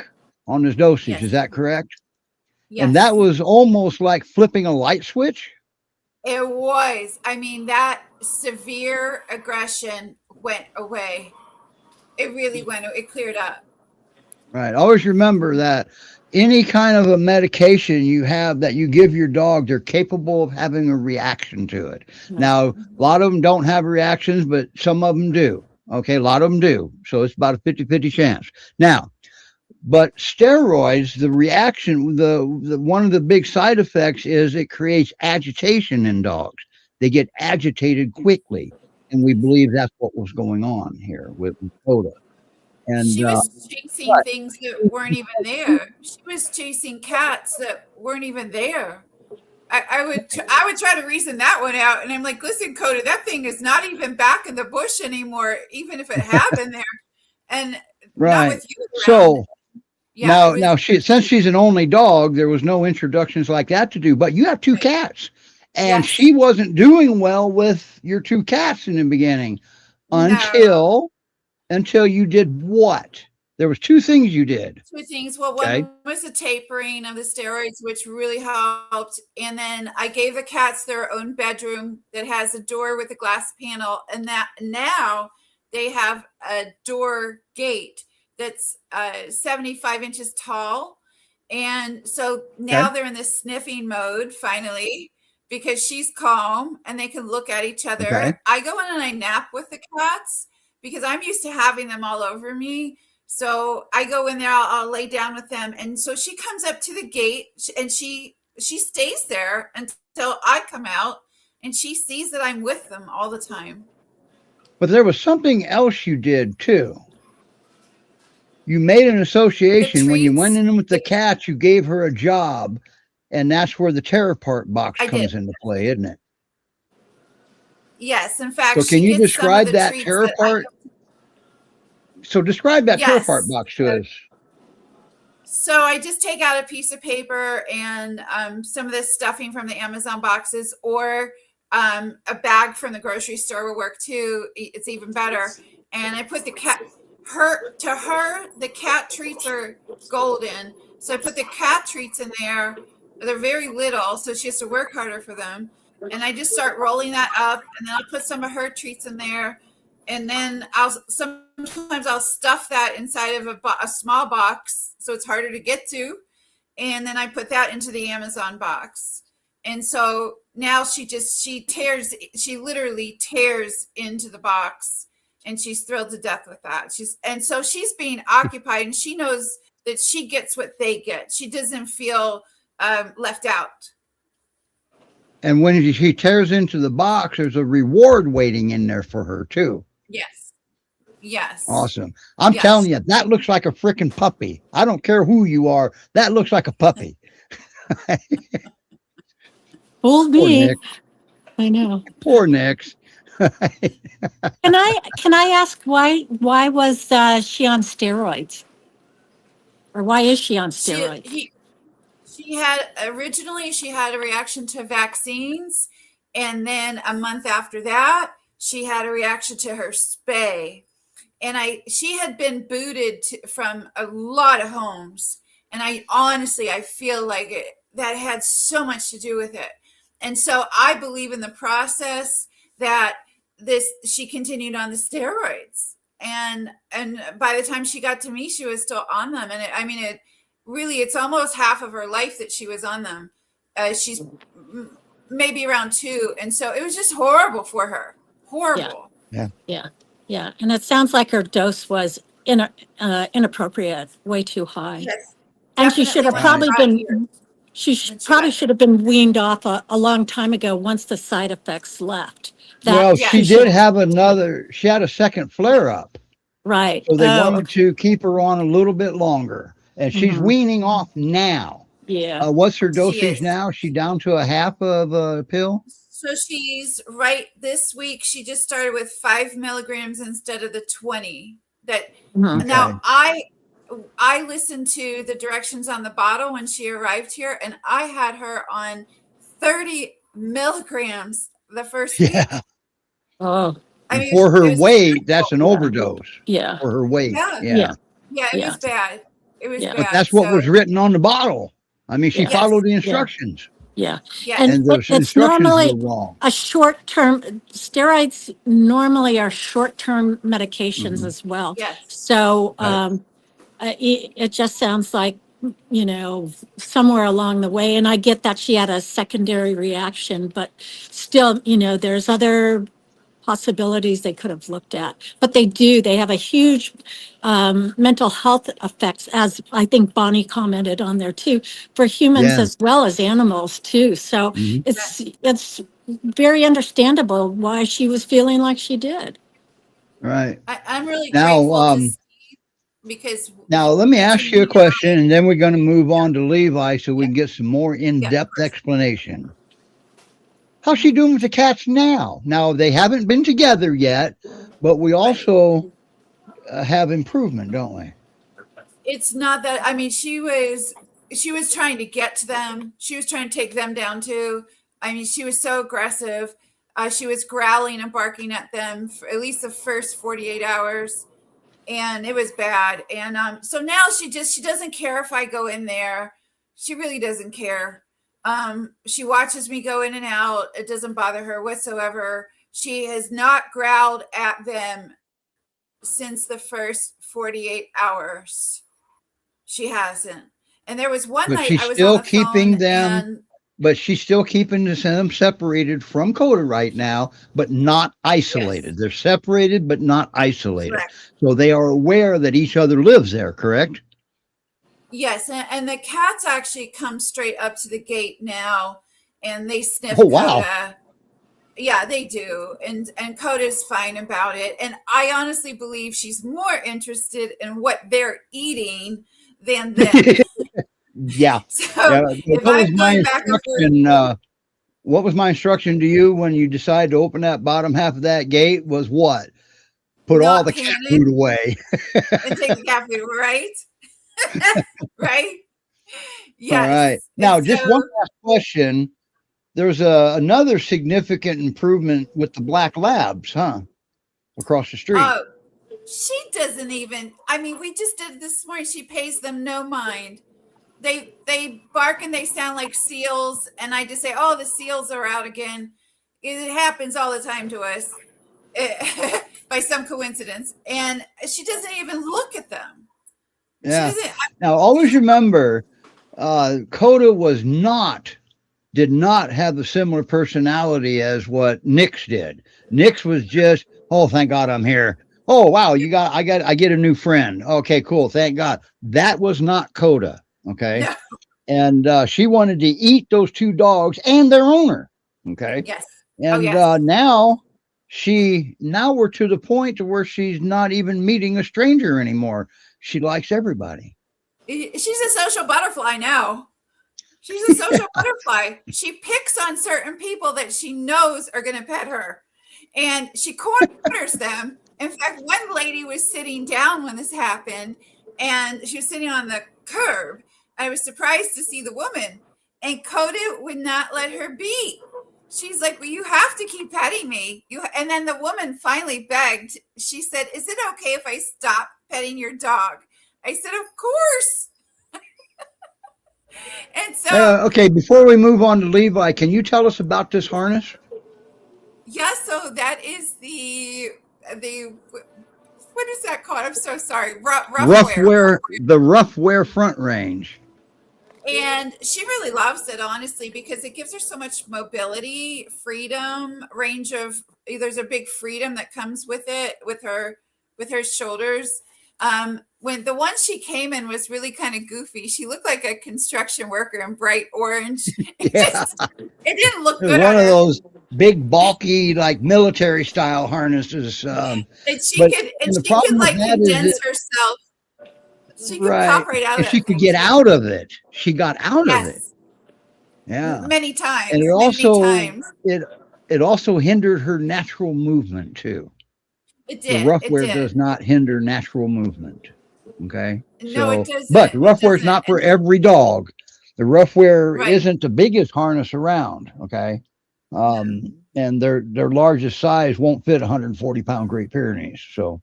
on this dosage. Yes. Is that correct? Yes. And that was almost like flipping a light switch. It was. I mean, that severe aggression went away. It really went. It cleared up. Right. Always remember that any kind of a medication you have that you give your dog, they're capable of having a reaction to it. Now, a lot of them don't have reactions, but some of them do. Okay. A lot of them do. So it's about a 50-50 chance. Now, but steroids, the reaction, the one of the big side effects is it creates agitation in dogs. They get agitated quickly. And we believe that's what was going on here with Koda. And she was chasing things that weren't even there. She was chasing cats that weren't even there. I would try to reason that one out, and I'm like, listen, Koda, that thing is not even back in the bush anymore, even if it had been there, and not with you around. So yeah, now since she's an only dog, there was no introductions like that to do. But you have two cats, and she wasn't doing well with your two cats in the beginning until you did what? There was two things you did. Two things. Well, one was the tapering of the steroids, which really helped. And then I gave the cats their own bedroom that has a door with a glass panel. And that now they have a door gate that's 75 inches tall. And so now they're in this sniffing mode finally, because she's calm and they can look at each other. Okay. I go in and I nap with the cats because I'm used to having them all over me. So I go in there, I'll lay down with them. And so she comes up to the gate and she stays there until I come out, and she sees that I'm with them all the time. But there was something else you did too. You made an association when you went in with the cats, you gave her a job, and that's where the terror part box comes into play, isn't it? Yes. In fact, so can you describe that terror part? So describe that terror part box to us. So I just take out a piece of paper and some of this stuffing from the Amazon boxes, or a bag from the grocery store will work too. It's even better. And I put the cat, the cat treats are golden. So I put the cat treats in there. They're very little, so she has to work harder for them. And I just start rolling that up, and then I'll put some of her treats in there. And then sometimes I'll stuff that inside of a small box so it's harder to get to. And then I put that into the Amazon box. And so now she literally tears into the box, and she's thrilled to death with that. So she's being occupied, and she knows that she gets what they get. She doesn't feel left out. And when she tears into the box, there's a reward waiting in there for her too. Yes. Yes. Awesome. I'm Yes. telling you, that looks like a freaking puppy. I don't care who you are. That looks like a puppy. Fooled Poor me. Nick. I know. Poor Nick's. Can I ask why was she on steroids? Or why is she on steroids? She had originally she had a reaction to vaccines, and then a month after that, she had a reaction to her spay. And she had been booted from a lot of homes, and I honestly feel like that had so much to do with it. And so I believe in the process that she continued on the steroids, and by the time she got to me, she was still on them. And it's almost half of her life that she was on them. She's maybe around 2, and so it was just horrible for her. Horrible. Yeah. And it sounds like her dose was inappropriate, way too high. Yes, And she should have definitely probably when been, she when she probably got should have been weaned off a long time ago once the side effects left. Well, Yeah, she she did should- have she had a second flare up. Right. So they Oh, wanted to keep her on a little bit longer. And she's Mhm. weaning off now. yeah. What's her She dosage is. now? She down to a half of a pill? So she's right this week. She just started with 5 milligrams instead of the 20. That Mhm. now I listened to the directions on the bottle when she arrived here, and I had her on 30 milligrams the first week. Yeah. Oh, I mean, For it her was weight, that's an Yeah. overdose. yeah. For her weight. Yeah. Yeah. Yeah, it Yeah. was bad. It was Yeah. bad. But that's what So, was written on the bottle. I mean, she Yes. followed the instructions. Yeah. yeah. And And the it's instructions normally were wrong. a short-term, steroids normally are short-term medications Mhm. as well. Yes. So Right. it just sounds like, somewhere along the way, and I get that she had a secondary reaction, but still, there's other possibilities they could have looked at. But they have a huge mental health effects, as I think Bonnie commented on there too, for humans Yeah. as well as animals too. So Mhm. it's very understandable why she was feeling like she did. Right. I'm really Now, grateful to see, because Now, let me ask between you a you and question, and then we're going to move on to Levi so we can get some more Yeah, in-depth explanation. How's she doing with the cats now? Now, they haven't been together yet, but we also have improvement, don't we? it's not that. I mean, she was trying to get to them. She was trying to take them down too. I mean, she was so aggressive. She was growling and barking at them for at least the first 48 hours, and it was bad. And so now she doesn't care if I go in there. She really doesn't care. She watches me go in and out. It doesn't bother her whatsoever. She has not growled at them since the first 48 hours. She hasn't. And there was one But night she's I was still on the keeping phone, them, and but she's still keeping them separated from Koda right now, but not isolated. yes, They're separated, but not isolated. correct. So they are aware that each other lives there, correct? Yes, and the cats actually come straight up to the gate now, and they sniff Oh, wow. Koda. Yeah, they do, and Koda's fine about it. And I honestly believe she's more interested in what they're eating than them. Yeah. So Yeah. if What was I'm my going back and forth, instruction? What was my instruction to you when you decided to open that bottom half of that gate? Was what? Put all not the cat panic food away. and take the cat food, right? Right? All right. Yes. Now, And just so one last question. There's another significant improvement with the black labs, huh? Across the street. she doesn't even, I mean, we just did it this morning. She pays them no mind. They bark and they sound like seals, and I just say, oh, the seals are out again. It happens all the time to us by some coincidence, and she doesn't even look at them. Yeah. She doesn't. Now, always remember, Koda did not have the similar personality as what Nick's did. Nick's was just, oh, thank God I'm here. Oh, wow, I get a new friend. Okay, cool. Thank God. That was not Koda. Okay. No. and she wanted to eat those two dogs and their owner. Okay. Yes. Oh, And yes. now we're to the point to where she's not even meeting a stranger anymore. She likes everybody. She's a social butterfly now. She's a social butterfly. She picks on certain people that she knows are going to pet her, and she corners them. In fact, one lady was sitting down when this happened, and she was sitting on the curb. I was surprised to see the woman, and Koda would not let her be. She's like, "Well, you have to keep petting me." And then the woman finally begged. She said, "Is it okay if I stop petting your dog?" I said, "Of course." And so, Okay, before we move on to Levi, can you tell us about this harness? yeah, so that is the what is that called? I'm so sorry. Rough wear. The rough wear front range. And she really loves it, honestly, because it gives her so much mobility, freedom, range of. There's a big freedom that comes with it, with her shoulders. When the one she came in was really kind of goofy. She looked like a construction worker in bright orange. Yeah. It didn't look It was good one on of her. those big, bulky, like military style harnesses. And she But could like condense herself. She could pop right out of and that she could thing. get out of it. She got out of it. Yes, Yeah. many times. And Many times. it also hindered her natural movement too. It did. The rough It wear did. does not hinder natural movement. Okay. No, it doesn't. But the rough wear is not for every dog. The rough wear Right. isn't the biggest harness around. Okay. And their largest size won't fit 140-pound Great Pyrenees. So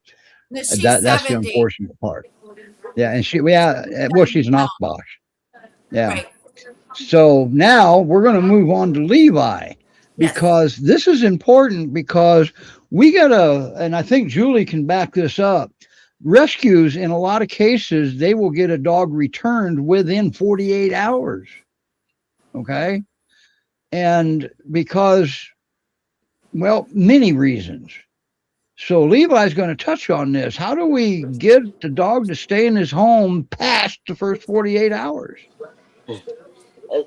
No, she's that's the 70. unfortunate part. Yeah, and she's an Akbosh. Yeah. Right. So now we're going to move on to Levi, because this is important, because we got and I think Julie can back this up. Rescues, in a lot of cases, they will get a dog returned within 48 hours. Okay. And because, well, many reasons. So Levi's going to touch on this. How do we get the dog to stay in his home past the first 48 hours?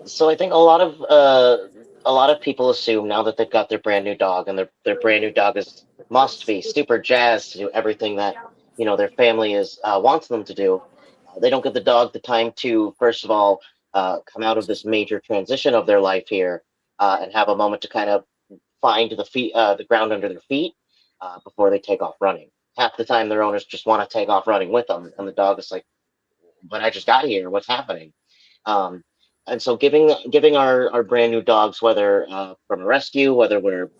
So I think a lot of people assume now that they've got their brand new dog, and their brand new dog must be super jazzed to do everything that their family wants them to do. They don't give the dog the time to, first of all, come out of this major transition of their life here, and have a moment to kind of find the ground under their feet, before they take off running. Half the time, their owners just want to take off running with them, and the dog is like, "But I just got here. What's happening?" Um, and so giving our brand new dogs, whether from a rescue, whether we're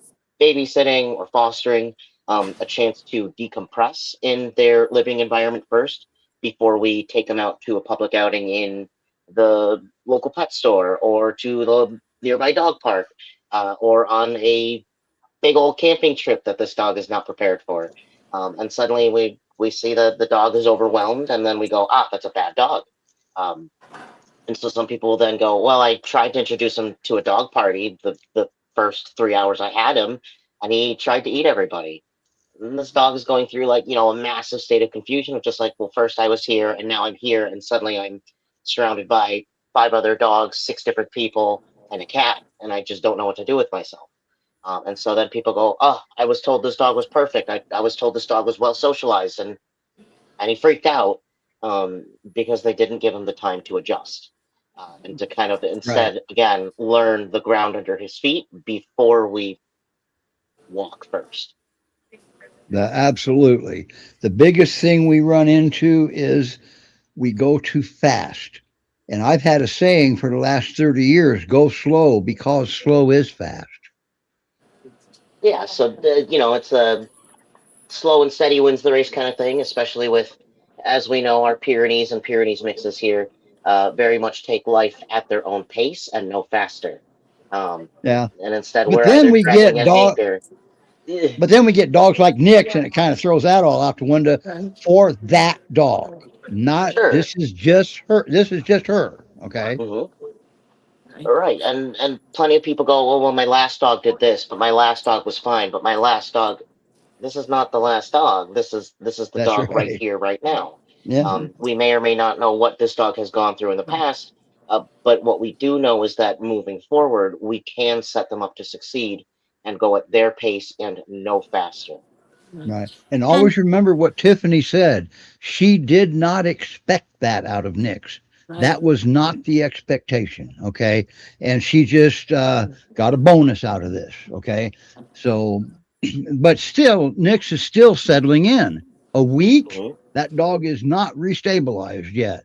babysitting or fostering, a chance to decompress in their living environment first before we take them out to a public outing in the local pet store or to the nearby dog park, or on a big old camping trip that this dog is not prepared for. And suddenly we see that the dog is overwhelmed, and then we go, that's a bad dog. And so some people will then go, well, I tried to introduce him to a dog party the first 3 hours I had him, and he tried to eat everybody. And this dog is going through like, a massive state of confusion of just like, well, first I was here and now I'm here, and suddenly I'm surrounded by 5 other dogs, 6 different people, and a cat, and I just don't know what to do with myself. And so then people go, I was told this dog was perfect. I was told this dog was well socialized, and he freaked out, because they didn't give him the time to adjust, and to kind of instead, again, learn the ground under his feet before we walk first. Absolutely. The biggest thing we run into is we go too fast. And I've had a saying for the last 30 years, go slow, because slow is fast. Yeah, so it's a slow and steady wins the race kind of thing, especially with, as we know, our Pyrenees and Pyrenees mixes here very much take life at their own pace and no faster. Yeah. And instead, But we're then either we dragging get an anchor. But then we get dogs like Nick's, and it kind of throws that all out the window for that dog. Not Sure. This is just her. This is just her. Okay. Mm-hmm. Right, and plenty of people go, well, my last dog did this, but my last dog was fine, but my last dog. This is not the last dog. This is the That's dog right right. here, right now. Yeah. We may or may not know what this dog has gone through in the past, But what we do know is that moving forward, we can set them up to succeed and go at their pace and no faster. Right. And And always remember what Tiffany said. She did not expect that out of Nix. That was not the expectation. Okay. And she just got a bonus out of this. Okay. So, but still, Nix is still settling in. A week, Hmm. that dog is not restabilized yet.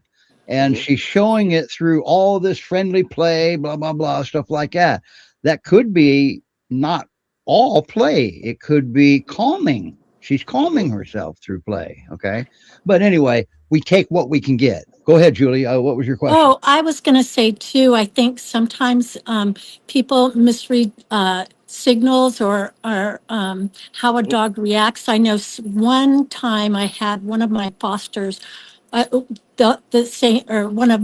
And Hmm. she's showing it through all this friendly play, blah, blah, blah, stuff like that. That could be not all play, it could be calming. She's Hmm. calming herself through play. Okay. But anyway, we take what we can get. Go ahead, Julie. What was your question? oh, I was going to say too, I think sometimes people misread signals or how a Hmm. dog reacts. I know one time I had one of my fosters, uh, the same, or one of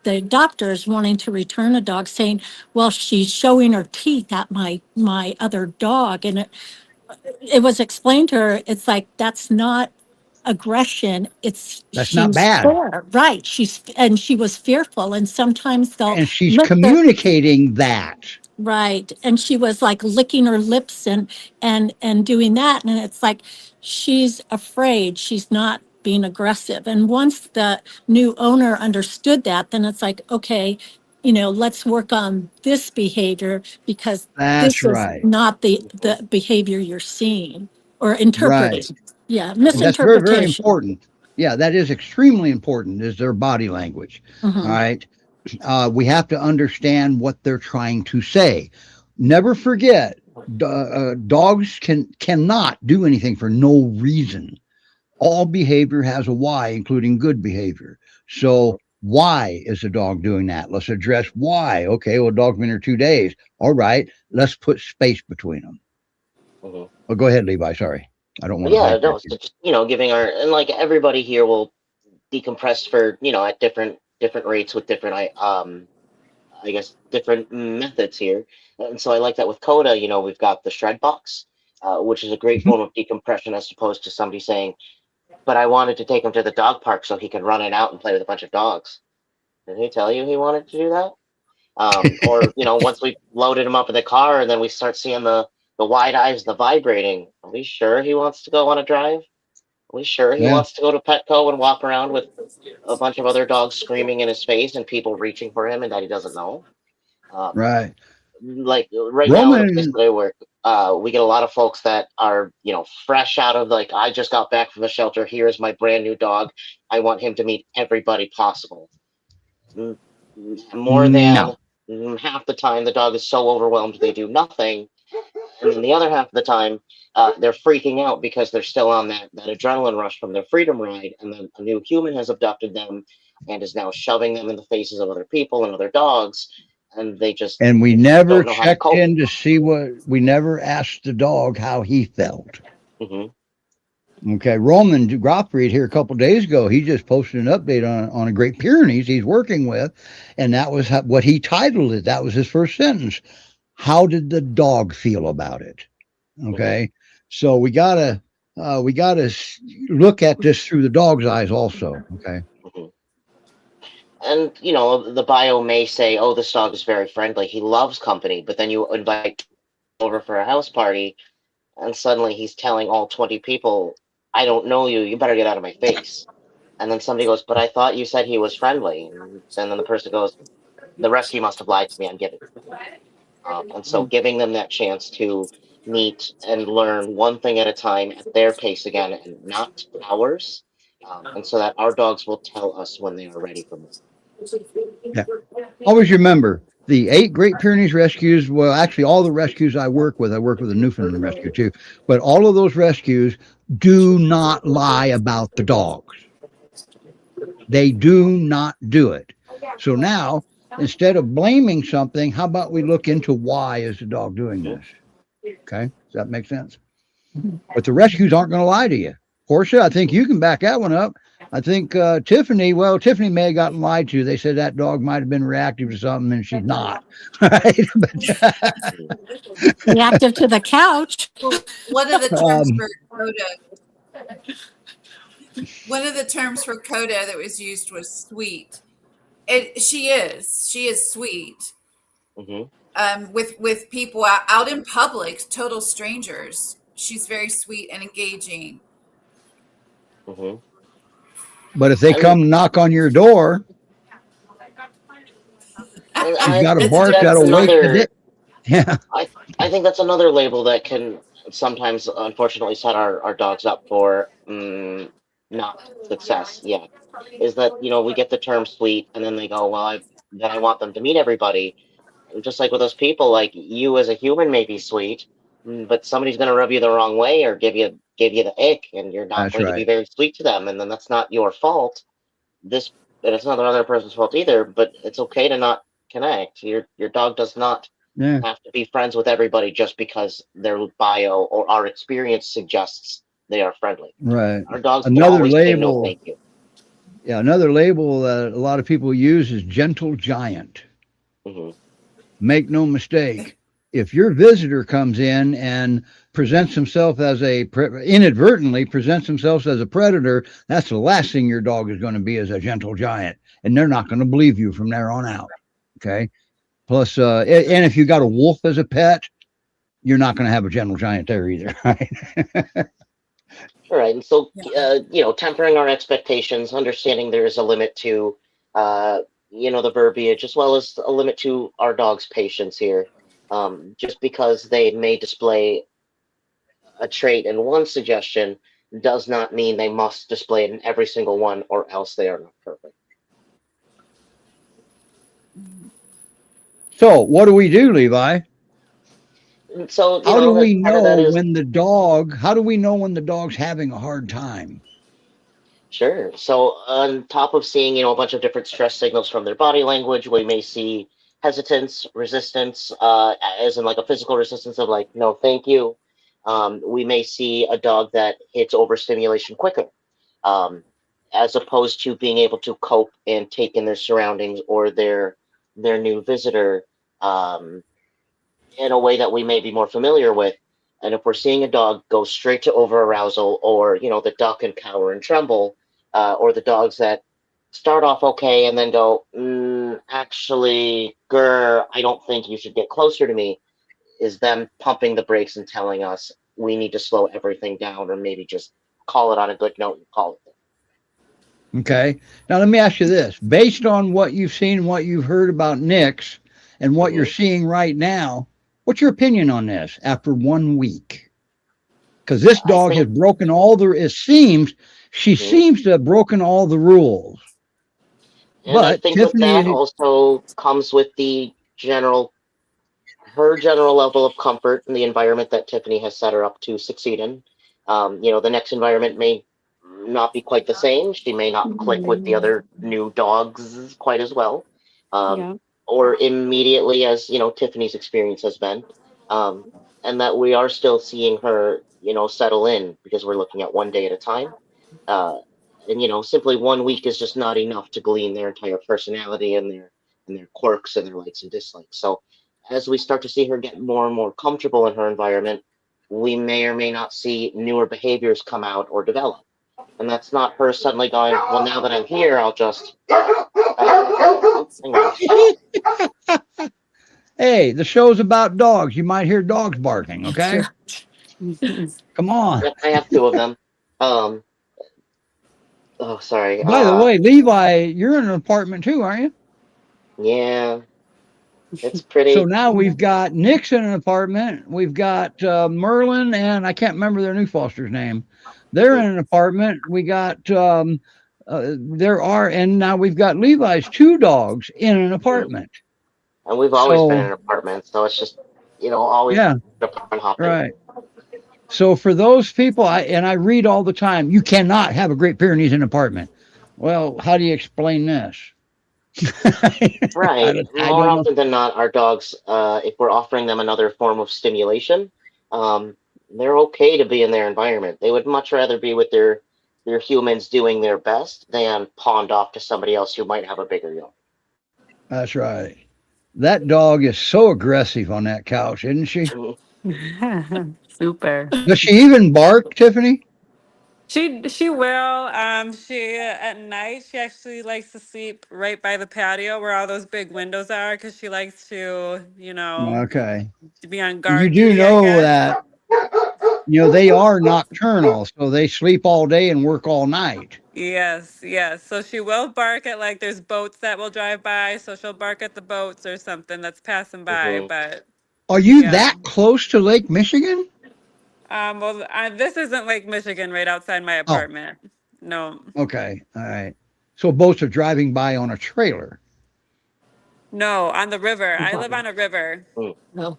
the doctors wanting to return a dog saying, well, she's showing her teeth at my other dog. And it was explained to her, it's like, that's not aggression. It's That's not she's bad. fair, right? And she was fearful. And sometimes they'll And she's lick their communicating that. right. And she was like licking her lips and doing that. And it's like she's afraid. She's not being aggressive. And once the new owner understood that, then it's like, okay, let's work on this behavior because That's this is right. not the Hmm. the behavior you're seeing or interpreting. Right. Yeah, And that's very, very misinterpretation. important. Yeah, that is extremely important, is their body language. All Hmm. right. We have to understand what they're trying to say. Never forget, dogs cannot do anything for no reason. All behavior has a why, including good behavior. So why is the dog doing that? Let's address why. Okay, well, dog's been here 2 days. All right, let's put space between them. Hmm. Oh, go ahead, Levi. Sorry, I don't want to Yeah, hijack no, you. so just giving our, and like everybody here will decompress for at different rates with different I guess different methods here. And so I like that with Coda. We've got the shred box, which is a great Mhm. form of decompression as opposed to somebody saying, "But I wanted to take him to the dog park so he could run it out and play with a bunch of dogs." Did he tell you he wanted to do that? Or once we loaded him up in the car and then we start seeing the wide eyes, the vibrating. Are we sure he wants to go on a drive? Are we sure he Yeah, wants to go to Petco and walk around with a bunch of other dogs screaming in his face and people reaching for him and that he doesn't know? Um, right. like right now in the place Roman, that I work, we get a lot of folks that are, fresh out of like, I just got back from the shelter. Here's my brand new dog. I want him to meet everybody possible. Mm, More than no. half the time, the dog is so overwhelmed they do nothing, and then the other half of the time, they're freaking out because they're still on that adrenaline rush from their freedom ride, and then a new human has abducted them and is now shoving them in the faces of other people and other dogs, and they just And we never don't know how to checked cope. in to see we never asked the dog how he felt. Hmm. Okay, Roman Groffreed here a couple of days ago, he just posted an update on a Great Pyrenees he's working with, and that was what he titled it. That was his first sentence. How did the dog feel about it? Hmm. Okay, so we gotta look at this through the dog's eyes also. Okay, Hmm. And the bio may say, "Oh, this dog is very friendly. He loves company," but then you invite over for a house party, and suddenly he's telling all 20 people, "I don't know you. You better get out of my face." And then somebody goes, "But I thought you said he was friendly." And then the person goes, "The rest of you must have lied to me. I'm giving." And so giving them that chance to meet and learn one thing at a time at their pace again and not ours. And so that our dogs will tell us when they are ready for more. yeah. Always remember the 8 Great Pyrenees rescues. Well, actually, all the rescues I work with a Newfoundland rescue too, but all of those rescues do not lie about the dogs. They do not do it. So now, instead of blaming something, how about we look into why is the dog doing Mhm. this? Okay, does that make sense? But the rescues aren't going to lie to you. Porsha, I think you can back that one up. I think Tiffany may have gotten lied to. They said that dog might have been reactive to something, and she's not. Right? But, Mhm. Reactive to the couch. Well, one of the terms um, for Coda, one of the terms for Coda that was used was sweet. She is sweet. Hmm. With people out in public, total strangers. She's very sweet and engaging. Hmm. But if they And, come knock on your door, you've got to That's a bark. Got different to wake the story. day. Yeah, I think that's another label that can sometimes, unfortunately, set our dogs up for not success yet. Is that, we get the term sweet, and then they go, well, then I want them to meet everybody. And just like with those people, like you as a human may be sweet, but somebody's going to rub you the wrong way or give you the ick, and you're not that's going to be right. very sweet to them, and then that's not your fault. This, and it's not another person's fault either. But it's okay to not connect. Your dog does not Yeah, have to be friends with everybody just because their bio or our experience suggests they are friendly. right. Our dogs can Another always say no, label. thank you. Yeah, another label that a lot of people use is gentle giant. Hmm. Make no mistake. If your visitor comes in and presents himself as inadvertently presents himself as a predator, that's the last thing your dog is going to be, is a gentle giant, and they're not going to believe you from there on out. Okay. Plus, and if you got a wolf as a pet, you're not going to have a gentle giant there either. Right. All right, and so Yeah. tempering our expectations, understanding there is a limit to uh, the verbiage, as well as a limit to our dog's patience here. Just because they may display a trait in one suggestion does not mean they must display it in every single one, or else they are not perfect. So, what do we do, Levi? And so, How do we part of that know is when the dog? How do we know when the dog's having a hard time? sure. So, on top of seeing, a bunch of different stress signals from their body language, we may see hesitance, resistance, as in like a physical resistance of like, no, thank you. We may see a dog that hits overstimulation quicker, um, as opposed to being able to cope and take in their surroundings or their new visitor, um, in a way that we may be more familiar with. And if we're seeing a dog go straight to over arousal, or the duck and cower and tremble, or the dogs that start off okay and then go, actually, grr, I don't think you should get closer to me, is them pumping the brakes and telling us we need to slow everything down, or maybe just call it on a good note and call it there. Okay. Now, let me ask you this: based on what you've seen, what you've heard about Nick's, and what you're Hmm. seeing right now, what's your opinion on this after 1 week? Because this I dog has think, broken all the. It seems she mhm. seems to have broken all the rules. And I But think with that Tiffany, also comes with her general level of comfort in the environment that Tiffany has set her up to succeed in. The next environment may not be quite the same. She may not click with the other new dogs quite as well, um, Yeah. or immediately as Tiffany's experience has been, um, and that we are still seeing her settle in, because we're looking at one day at a time. Uh, and simply 1 week is just not enough to glean their entire personality and their quirks and their likes and dislikes. So as we start to see her get more and more comfortable in her environment, we may or may not see newer behaviors come out or develop. And that's not her suddenly going, well, now that I'm here, I'll just. Hang on. hey, the show's about dogs. You might hear dogs barking. That's Okay, right. come on. Yep, I have two of them. Um, oh, sorry. By the way, Levi, you're in an apartment too, aren't you? Yeah, it's So pretty. now we've got Nick's in an apartment. We've got Merlin, and I can't remember their new foster's name. They're in an apartment. We got and now we've got Levi's two dogs in an Mhm. apartment. And we've always been in So an apartment, so it's just, always yeah, apartment hopping. right. So for those people, I read all the time, you cannot have a Great Pyrenees in an apartment. Well, how do you explain this? Right. I More don't know. often than not, our dogs, if we're offering them another form of stimulation, um, they're okay to be in their environment. They would much rather be with their humans doing their best than pawned off to somebody else who might have a bigger yard. That's right. That dog is so aggressive on that couch, isn't she? Mhm. Super. Does she even bark, Tiffany? She will. She at night she actually likes to sleep right by the patio where all those big windows are because she likes Okay. to be on You guard do duty, I know guess. that, they are nocturnal, so they sleep all day and work all night. Yes, yes. So she will bark at like there's boats that will drive by, so she'll bark at the boats or something that's passing by. Hmm. But Are you yeah. that close to Lake Michigan? Well, this isn't Lake Michigan right outside my Oh, apartment. No, okay. All right. So boats are driving by on a trailer. no, on the river. I live on a river. Mm.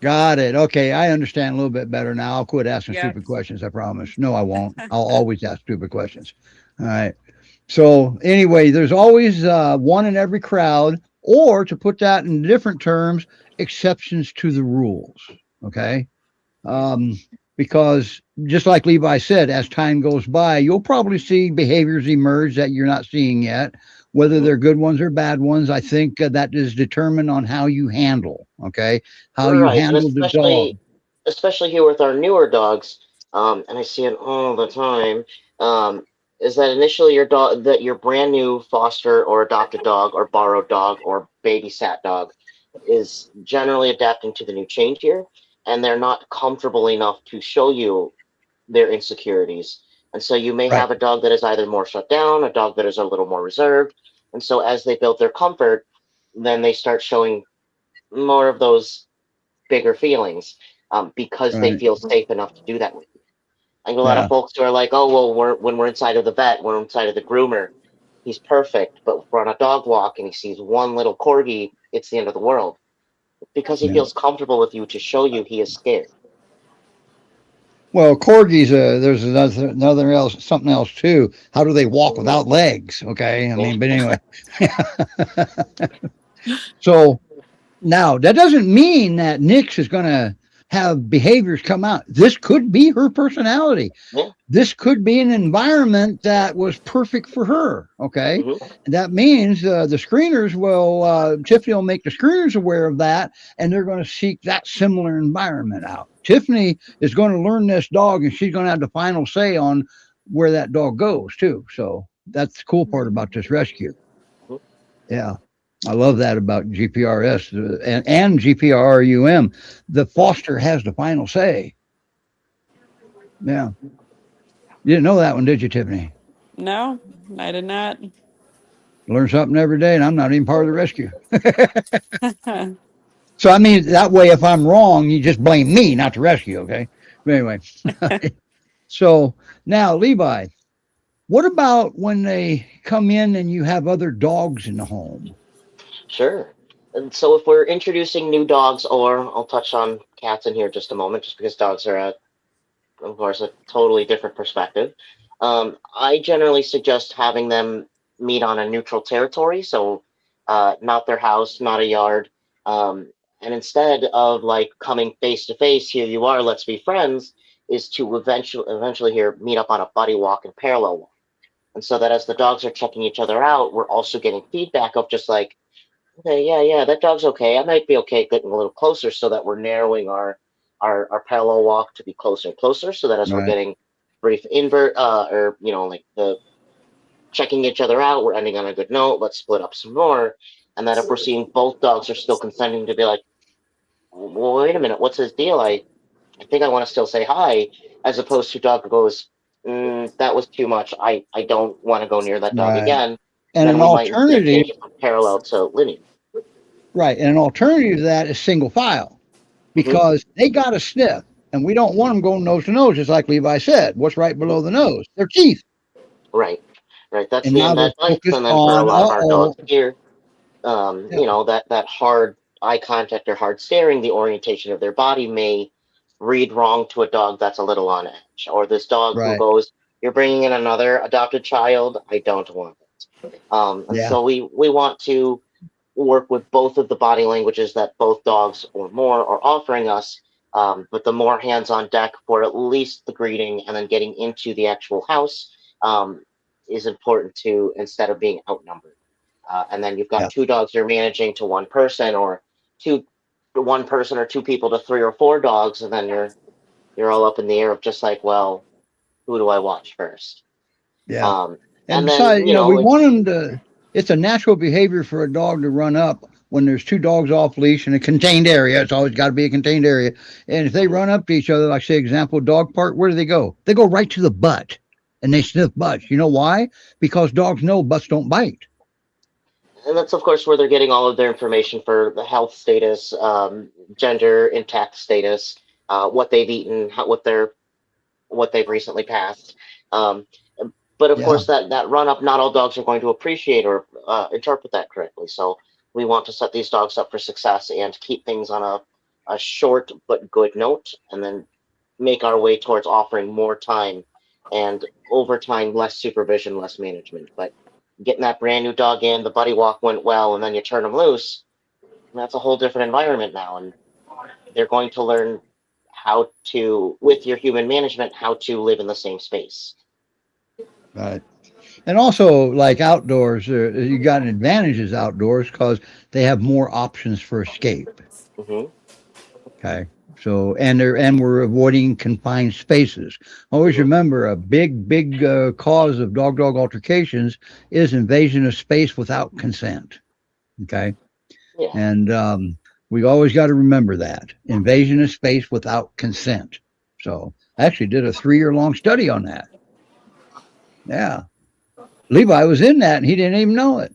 Got it. Okay. I understand a little bit better now. I'll quit asking Yep. stupid questions. I promise. No, I won't. I'll always ask stupid questions. All right. So, anyway, there's always one in every crowd, or to put that in different terms, exceptions to the rules. Okay. Yeah. um, because just like Levi said, as time goes by, you'll probably see behaviors emerge that you're not seeing yet, whether Hmm. they're good ones or bad ones. I think that is determined on how you handle, okay, how you Right, and handle the dog. especially here with our newer dogs, and I see it all the time. Um, is that initially your brand new foster or adopted dog or borrowed dog or babysat dog is generally adapting to the new change here, and they're not comfortable enough to show you their insecurities. And so you may Right, have a dog that is either more shut down, a dog that is a little more reserved. And so as they build their comfort, then they start showing more of those bigger feelings because they right, feel safe enough to do that with you. I think a lot of yeah, folks who are like, oh, well, when we're inside of the vet, we're inside of the groomer, he's perfect. But if we're on a dog walk and he sees one little corgi, it's the end of the world because he yeah. feels comfortable with you to show you he is scared. Well, corgis, there's another else, something else too. How do they walk without legs? Okay, I Yeah. mean, but anyway. So now, that doesn't mean that Nyx is going to have behaviors come out. This could be her personality. Yeah. This could be an environment that was perfect for her. Okay. Hmm. And that means the screeners will, Tiffany will make the screeners aware of that, and they're going to seek that similar environment out. Tiffany is going to learn this dog, and she's going to have the final say on where that dog goes, too. So that's the cool part about this rescue. Yeah. I love that about GPRS and GPRRUM. The foster has the final say. Yeah. You didn't know that one, did you, Tiffany? No, I did not. Learn something every day, and I'm not even part of the rescue. So, I mean, that way, if I'm wrong, you just blame me, not the rescue, okay? But anyway, so now, Levi, what about when they come in and you have other dogs in the home? Sure. And so if we're introducing new dogs, or I'll touch on cats in here just a moment, just because dogs are, of course, a totally different perspective. I generally suggest having them meet on a neutral territory, so not their house, not a yard. And instead of like coming face to face, here you are, let's be friends, is to eventually here meet up on a buddy walk and parallel walk. And so that as the dogs are checking each other out, we're also getting feedback of just like, okay, yeah, yeah, that dog's okay. I might be okay getting a little closer so that we're narrowing our parallel walk to be closer and closer so that as we're Right. getting brief invert or like the checking each other out, we're ending on a good note. Let's split up some more. And that if we're seeing both dogs are still consenting to be like, well, wait a minute, what's his deal? I think I want to still say hi, as opposed to dog who goes, that was too much. I don't want to go near that dog Right. again. And Then an we might instead alternative, change it from parallel to linear. right. And an alternative to that is single file, Hmm. because they got a sniff, and we don't want them going nose to nose, just like Levi said. What's right below the nose? Their teeth. Right, right. That's And the now end they're that bites. focused And then for a on, lot of our oh, dogs here, yeah, that hard eye contact or hard staring, the orientation of their body may read wrong to a dog that's a little on edge, or this dog who right. goes, "You're bringing in another adopted child. I don't want it." And Yeah, so we want to work with both of the body languages that both dogs or more are offering us. But the more hands on deck for at least the greeting and then getting into the actual house is important to instead of being outnumbered. And then you've got yeah, two dogs you're managing to one person, or two one person or two people to three or four dogs, and then you're all up in the air of just like, well, who do I watch first? Yeah. And And besides, then, you know, we like, want them to, it's a natural behavior for a dog to run up when there's two dogs off leash in a contained area. It's always got to be a contained area. And if they run up to each other, like say example, dog park, where do they go? They go right to the butt and they sniff butts. You know why? Because dogs know butts don't bite. and that's of course where they're getting all of their information for the health status, gender intact status, what they've eaten, what they've recently passed. Um, but of Yeah. course, that run up, not all dogs are going to appreciate or interpret that correctly. So we want to set these dogs up for success and keep things on a short but good note, and then make our way towards offering more time, and over time, less supervision, less management. But getting that brand new dog in, the buddy walk went well, and then you turn them loose, that's a whole different environment now. And they're going to learn how to, with your human management, how to live in the same space. Right. And also, like outdoors, you got advantages outdoors because they have more options for escape. Hmm. Okay. So, and we're avoiding confined spaces. Always Hmm. remember a big cause of dog altercations is invasion of space without consent. Okay. Yeah. And we always got to remember that invasion of space without consent. So, I actually did a 3-year long study on that. Yeah. Levi was in that and he didn't even know it.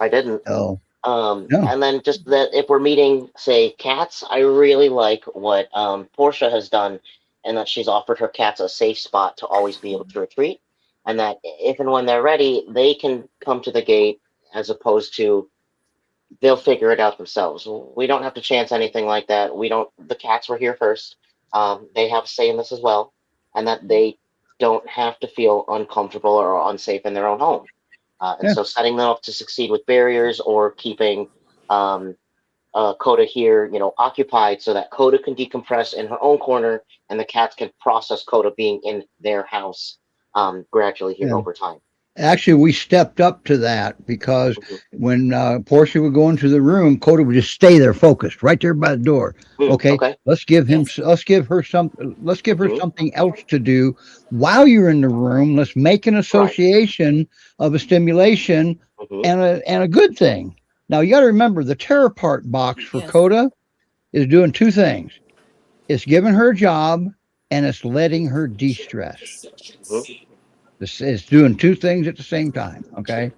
I didn't. Oh, no. And then just that if we're meeting, say, cats, I really like what Porsha has done, and that she's offered her cats a safe spot to always be able to retreat, and that if and when they're ready, they can come to the gate as opposed to they'll figure it out themselves. We don't have to chance anything like that. We don't. The cats were here first. They have a say in this as well, and that they don't have to feel uncomfortable or unsafe in their own home. And Yeah. so setting them up to succeed with barriers or keeping Koda here, occupied so that Koda can decompress in her own corner and the cats can process Koda being in their house gradually here Yeah. over time. Actually, we stepped up to that because Mhm. when Portia would go into the room, Koda would just stay there, focused, right there by the door. Okay, Okay. let's give her Mhm. something else to do while you're in the room. Let's make an Right. association of a stimulation Mhm. and a good thing. Now you got to remember the terror part box for Koda is doing two things. It's giving her a job and it's letting her de-stress. Mhm. It's doing two things at the same time. Okay.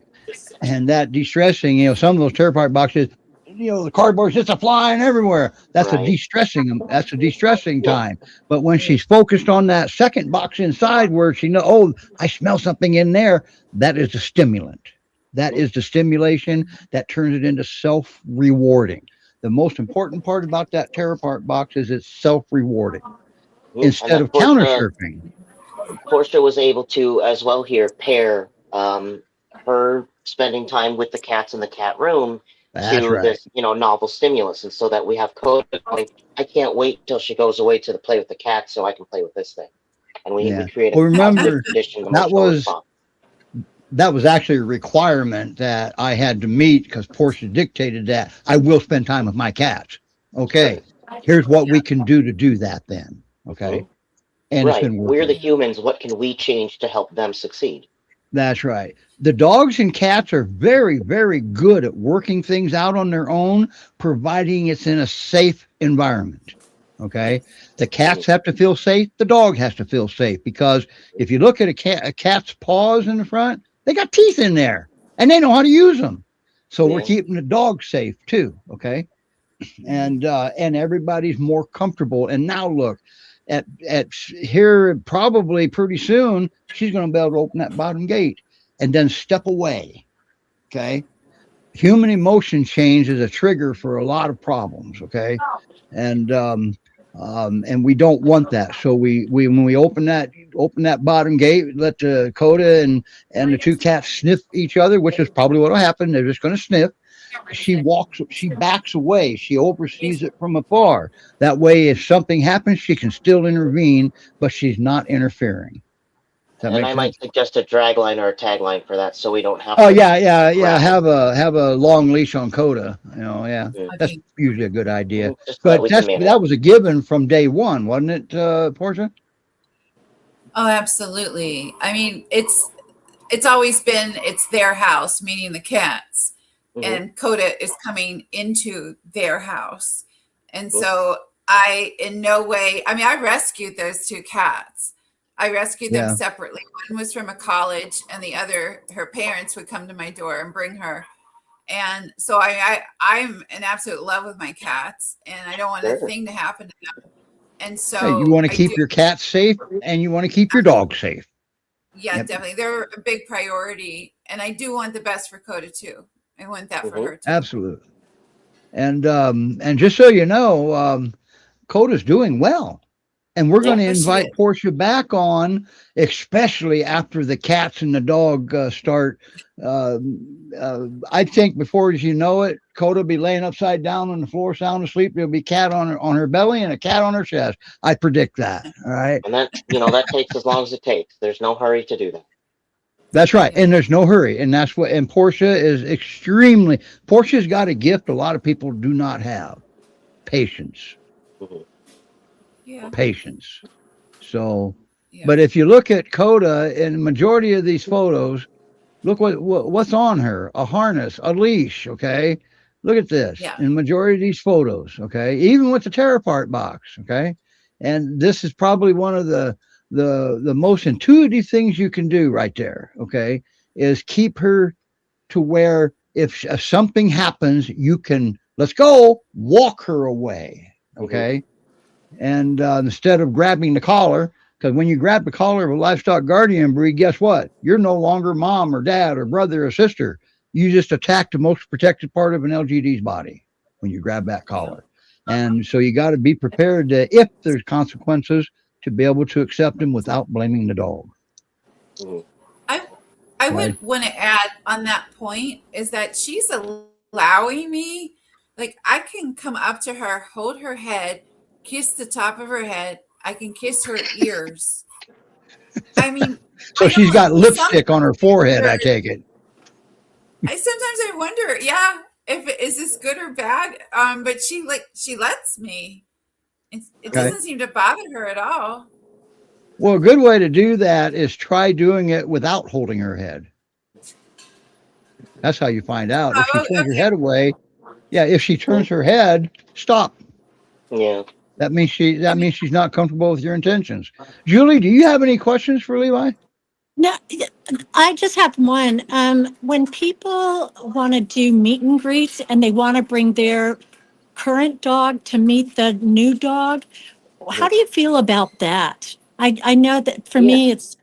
And that de-stressing, some of those terror park boxes, the cardboard's just a flying everywhere. That's a Right. de-stressing. That's a de-stressing Yeah. time. But when she's focused on that second box inside where she knows, oh, I smell something in there, that is a stimulant. That is the stimulation that turns it into self-rewarding. The most important part about that terror park box is it's self-rewarding Mhm. And instead that of counter surfing. Porsche was able to as well here pair her spending time with the cats in the cat room That's to right. this, novel stimulus, and so that we have Coda going, I can't wait till she goes away to play with the cat so I can play with this thing. And we Yeah. create a Well, positive remember conditioned that emotional was response. that was actually a requirement that I had to meet because Portia dictated that I will spend time with my cats. Okay, here's what we can do to do that then. Okay, Mhm. and it's Right. been We're the working. humans. What can we change to help them succeed? That's right. The dogs and cats are very, very good at working things out on their own, providing it's in a safe environment. Okay. The cats Mhm. have to feel safe. The dog has to feel safe because if you look at a cat's paws in the front, they got teeth in there and they know how to use them. So we're Yeah. keeping the dog safe too. Okay. And everybody's more comfortable. And now look, at here probably pretty soon she's going to be able to open that bottom gate and then step away. Okay, human emotion change is a trigger for a lot of problems. Okay, and and we don't want that. So we when we open that bottom gate, let the Coda and the two cats sniff each other, which is probably what will happen. They're just going to sniff. She backs away, she oversees it from afar. That way if something happens she can still intervene, but she's not interfering. Does that And make I might sense? suggest a drag line or a tagline for that so we don't have Oh to yeah, grapple. have a long leash on Coda, yeah, Mhm. that's usually a good idea. Just so that But we can manage. that was a given from day one, wasn't it, Portia? Oh, absolutely. I mean, it's always been it's their house, meaning the cats, Mm-hmm. and Koda is coming into their house, and Mm-hmm. so I in no way. I mean, I rescued those two cats. I rescued them Yeah. separately. One was from a college, and the other, her parents would come to my door and bring her. And so I'm in absolute love with my cats, and I don't want a Sure. thing to happen to them. And Hey, you so want to I do. keep your cat safe and you want to keep your dog safe. Yeah, Yep. definitely. They're a big priority. And I do want the best for Coda too. I want that for Mm-hmm. her too. Absolutely. And just so you know, Coda's doing well. And we're going Yeah. to Oh, she invite is. Porsche back on, especially after the cats and the dog start. Uh, I think before as you know it, Coda will be laying upside down on the floor, sound asleep. There'll be cat on her belly and a cat on her chest. I predict that. All right. And that, that takes as long as it takes. There's no hurry to do that. That's right. Yeah. And there's no hurry. And that's what, and Porsche's got a gift a lot of people do not have: patience. Mm-hmm. Yeah. Patience. So, Yeah. but if you look at Coda in the majority of these photos, look what's on her: a harness, a leash. Okay. Look at this Yeah. in the majority of these photos. Okay. Even with the tear apart box. Okay. And this is probably one of the most intuitive things you can do right there. Okay. Is keep her to where if something happens, you can, let's go, walk her away. Mm-hmm. Okay. And instead of grabbing the collar, because when you grab the collar of a livestock guardian breed, guess what? You're no longer mom or dad or brother or sister. You just attack the most protected part of an LGD's body when you grab that Yeah. collar. And so you got to be prepared to, if there's consequences, to be able to accept them without blaming the dog. Mm-hmm. I I Okay. would want to add on that point is that she's allowing me, like I can come up to her, hold her head, kiss the top of her head. I can kiss her ears. I mean, So I she's don't got sometimes lipstick on her forehead, I take it. I wonder, yeah, if is this good or bad? But she lets me. It Okay. doesn't seem to bother her at all. Well, a good way to do that is try doing it without holding her head. That's how you find out. If she Oh, turns her okay. head away, yeah, if she turns her head, stop. Yeah. That means she's not comfortable with your intentions. Julie, do you have any questions for Levi? No, I just have one. When people want to do meet and greets and they want to bring their current dog to meet the new dog, how Mhm. do you feel about that? I know that for Yeah. me it's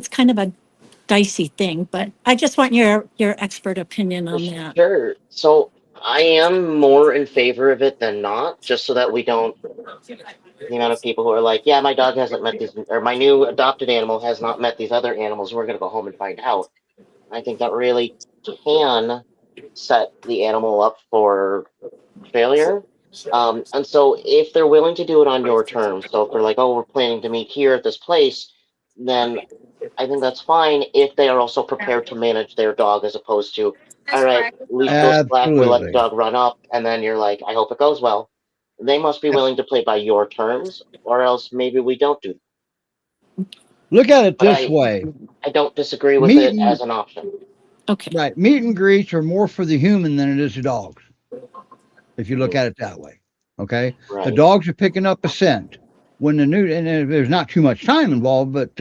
kind of a dicey thing, but I just want your expert opinion For on that. sure. So I am more in favor of it than not, just so that we don't the amount of people who are like, yeah, my dog hasn't met these, or my new adopted animal has not met these other animals. We're going to go home and find out. I think that really can set the animal up for failure. And so if they're willing to do it on your terms, so if they're like, oh, we're planning to meet here at this place, then I think that's fine if they are also prepared to manage their dog as opposed to, all right, leash goes slack, we let the Absolutely. dog run up, and then you're like, I hope it goes well. They must be willing to play by your terms, or else maybe we don't do that. Look at it But this I, way. I don't disagree with Meet it and as an option. Okay. right. Meet and greets are more for the human than it is the dogs, if you look Mhm. at it that way. Okay. The Right. dogs are picking up a scent. When the new and there's not too much time involved, but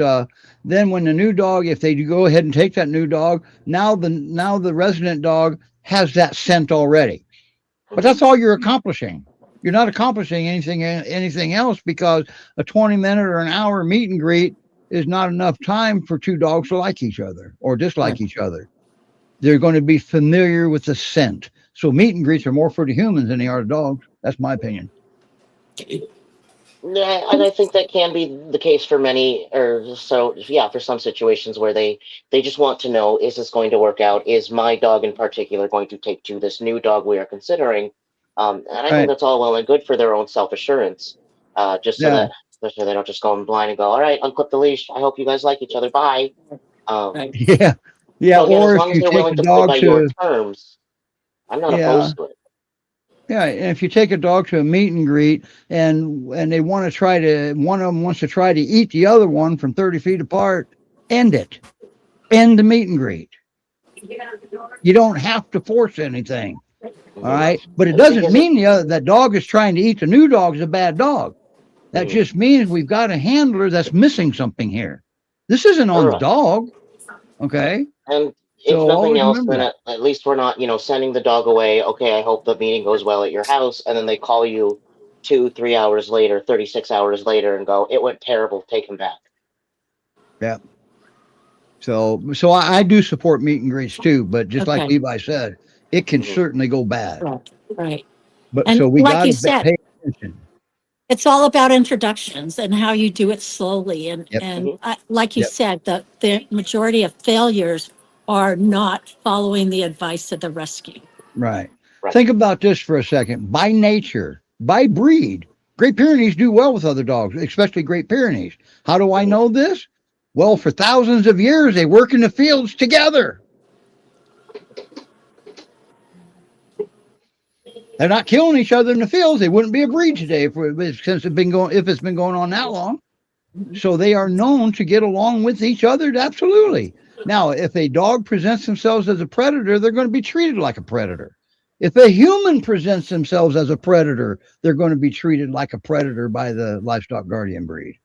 then when the new dog, if they do go ahead and take that new dog, now the resident dog has that scent already. But Mhm. that's all you're accomplishing. You're not accomplishing anything else because a 20-minute or an hour meet and greet is not enough time for two dogs to like each other or dislike each other. They're going to be familiar with the scent. So meet and greets are more for the humans than they are the dogs. That's my opinion. Yeah, and I think that can be the case for many, or so, yeah, for some situations where they just want to know, is this going to work out? Is my dog in particular going to take to this new dog we are considering? And I think Right. that's all well and good for their own self-assurance, just so Yeah. that they don't just go in blind and go, all right, unclip the leash. I hope you guys like each other. Bye. Um, Yeah. Yeah. so again, as Or if long as you they're take willing the to play dog by your to, terms, I'm not yeah. opposed to it. Yeah, and if you take a dog to a meet and greet and they want to try to, one of them wants to try to eat the other one from 30 feet apart, end it. End the meet and greet. You don't have to force anything. All Mhm. right. But it And the thing doesn't is, mean that dog is trying to eat the new dog is a bad dog. That Mhm. just means we've got a handler that's missing something here. This isn't on the Correct. dog. Okay. And if So nothing always else, remember then that. at least we're not, sending the dog away. Okay, I hope the meeting goes well at your house, and then they call you 2, 3 hours later, 36 hours later, and go, "It went terrible. Take him back." Yeah. So I do support meet and greets too, but just like Okay. Levi said, it can Mhm. certainly go bad. Right. Right. But And so we like got you to said, pay attention. it's all about introductions and how you do it slowly. And Yep. Mhm. like you Yep. said, the majority of failures are not following the advice of the rescue. Right. Right. Think about this for a second. By nature, by breed, Great Pyrenees do well with other dogs, especially Great Pyrenees. How do I Mhm. know this? Well, for thousands of years, they work in the fields together. They're not killing each other in the fields. They wouldn't be a breed today if it's been going on that long. So they are known to get along with each other. Absolutely. Now, if a dog presents themselves as a predator, they're going to be treated like a predator. If a human presents themselves as a predator, they're going to be treated like a predator by the livestock guardian breed.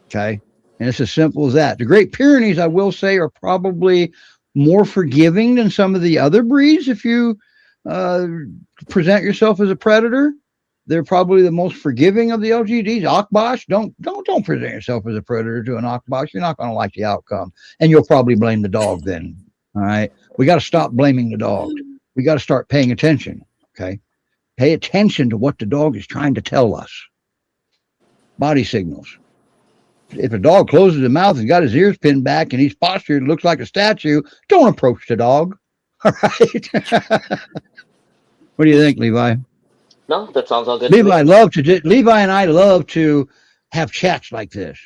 Okay. And it's as simple as that. The Great Pyrenees, I will say, are probably more forgiving than some of the other breeds. If you uh, present yourself as a predator, they're probably the most forgiving of the LGDs. Akbash, don't present yourself as a predator to an Akbash. You're not going to like the outcome, and you'll probably blame the dog. Then, all right, we got to stop blaming the dog. We got to start paying attention. Okay, pay attention to what the dog is trying to tell us. Body signals. If a dog closes his mouth and got his ears pinned back and he's postured, looks like a statue, don't approach the dog. All right. What do you think, Levi? No, that sounds all good to me. Levi and I love to have chats like this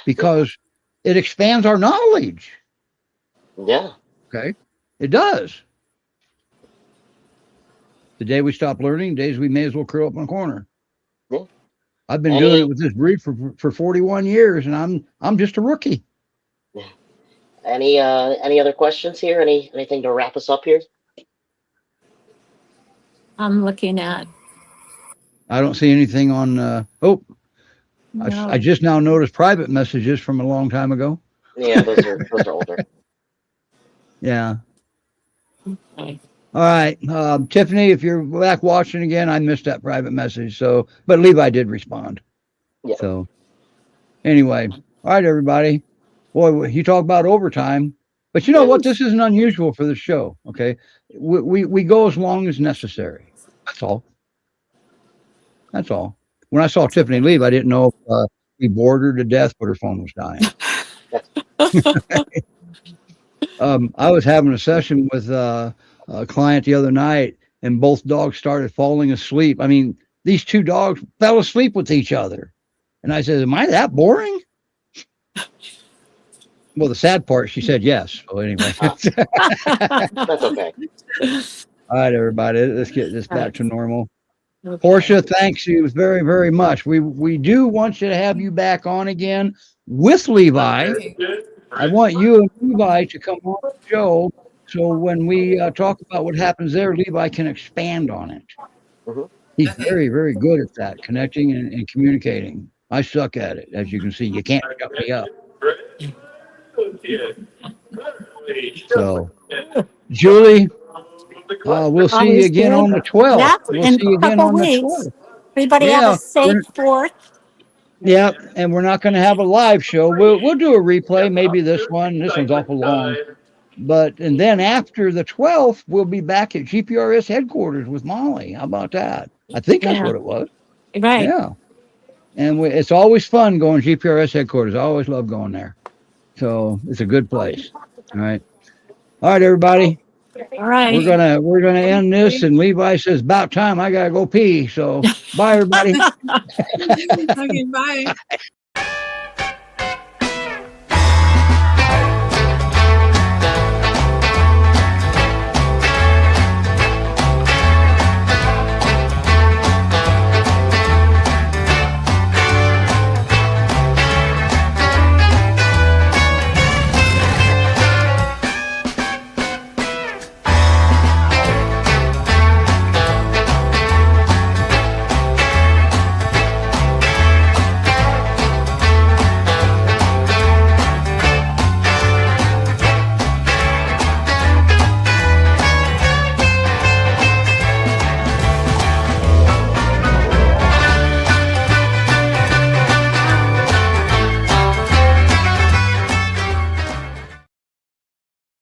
because it expands our knowledge. Yeah. Okay. It does. The day we stop learning, days we may as well curl up in a corner. Yeah. I've been doing it Any with this breed for 41 years and I'm just a rookie. any other questions here? Anything to wrap us up here? I'm looking at, I don't see anything on I no. just now noticed private messages from a long time ago. Yeah, those are older. Yeah. Okay. All right. Tiffany, if you're back watching again, I missed that private message. So, but Levi did respond. Yeah. So, anyway, all right, everybody. Boy, you talk about overtime, but you know what? This isn't unusual for the show. Okay. We go as long as necessary. That's all. That's all. When I saw Tiffany leave, I didn't know if we bored her to death, but her phone was dying. I was having a session with a client the other night, and both dogs started falling asleep. I mean, these two dogs fell asleep with each other. And I said, "Am I that boring?" Well, the sad part, she said yes. So anyway, That's okay. all right, everybody, let's get this back to normal. Okay. Porsha, thanks you very, very much. We do want you to have you back on again with Levi. Okay. I want you and Levi to come on the show, so when we talk about what happens there, Levi can expand on it. Mhm. He's Okay. very, very good at that, connecting and communicating. I suck at it, as you can see. You can't shut me up. So, Julie, we'll see you Always again good. on the 12th. Yeah, We'll in see you a again couple on the weeks. 12th. Everybody have Yeah, a safe 4th. yeah, and we're not going to have a live show. We'll do a replay, maybe this one. This one's awful long. And then after the 12th, we'll be back at GPRS headquarters with Molly. How about that? I think that's Yeah. what it was. Right. Yeah. And it's always fun going GPRS headquarters. I always love going there. So it's a good place. All right. All right, everybody. All right. We're gonna end this. And Levi says, about time I gotta go pee. So bye, everybody. Okay, bye.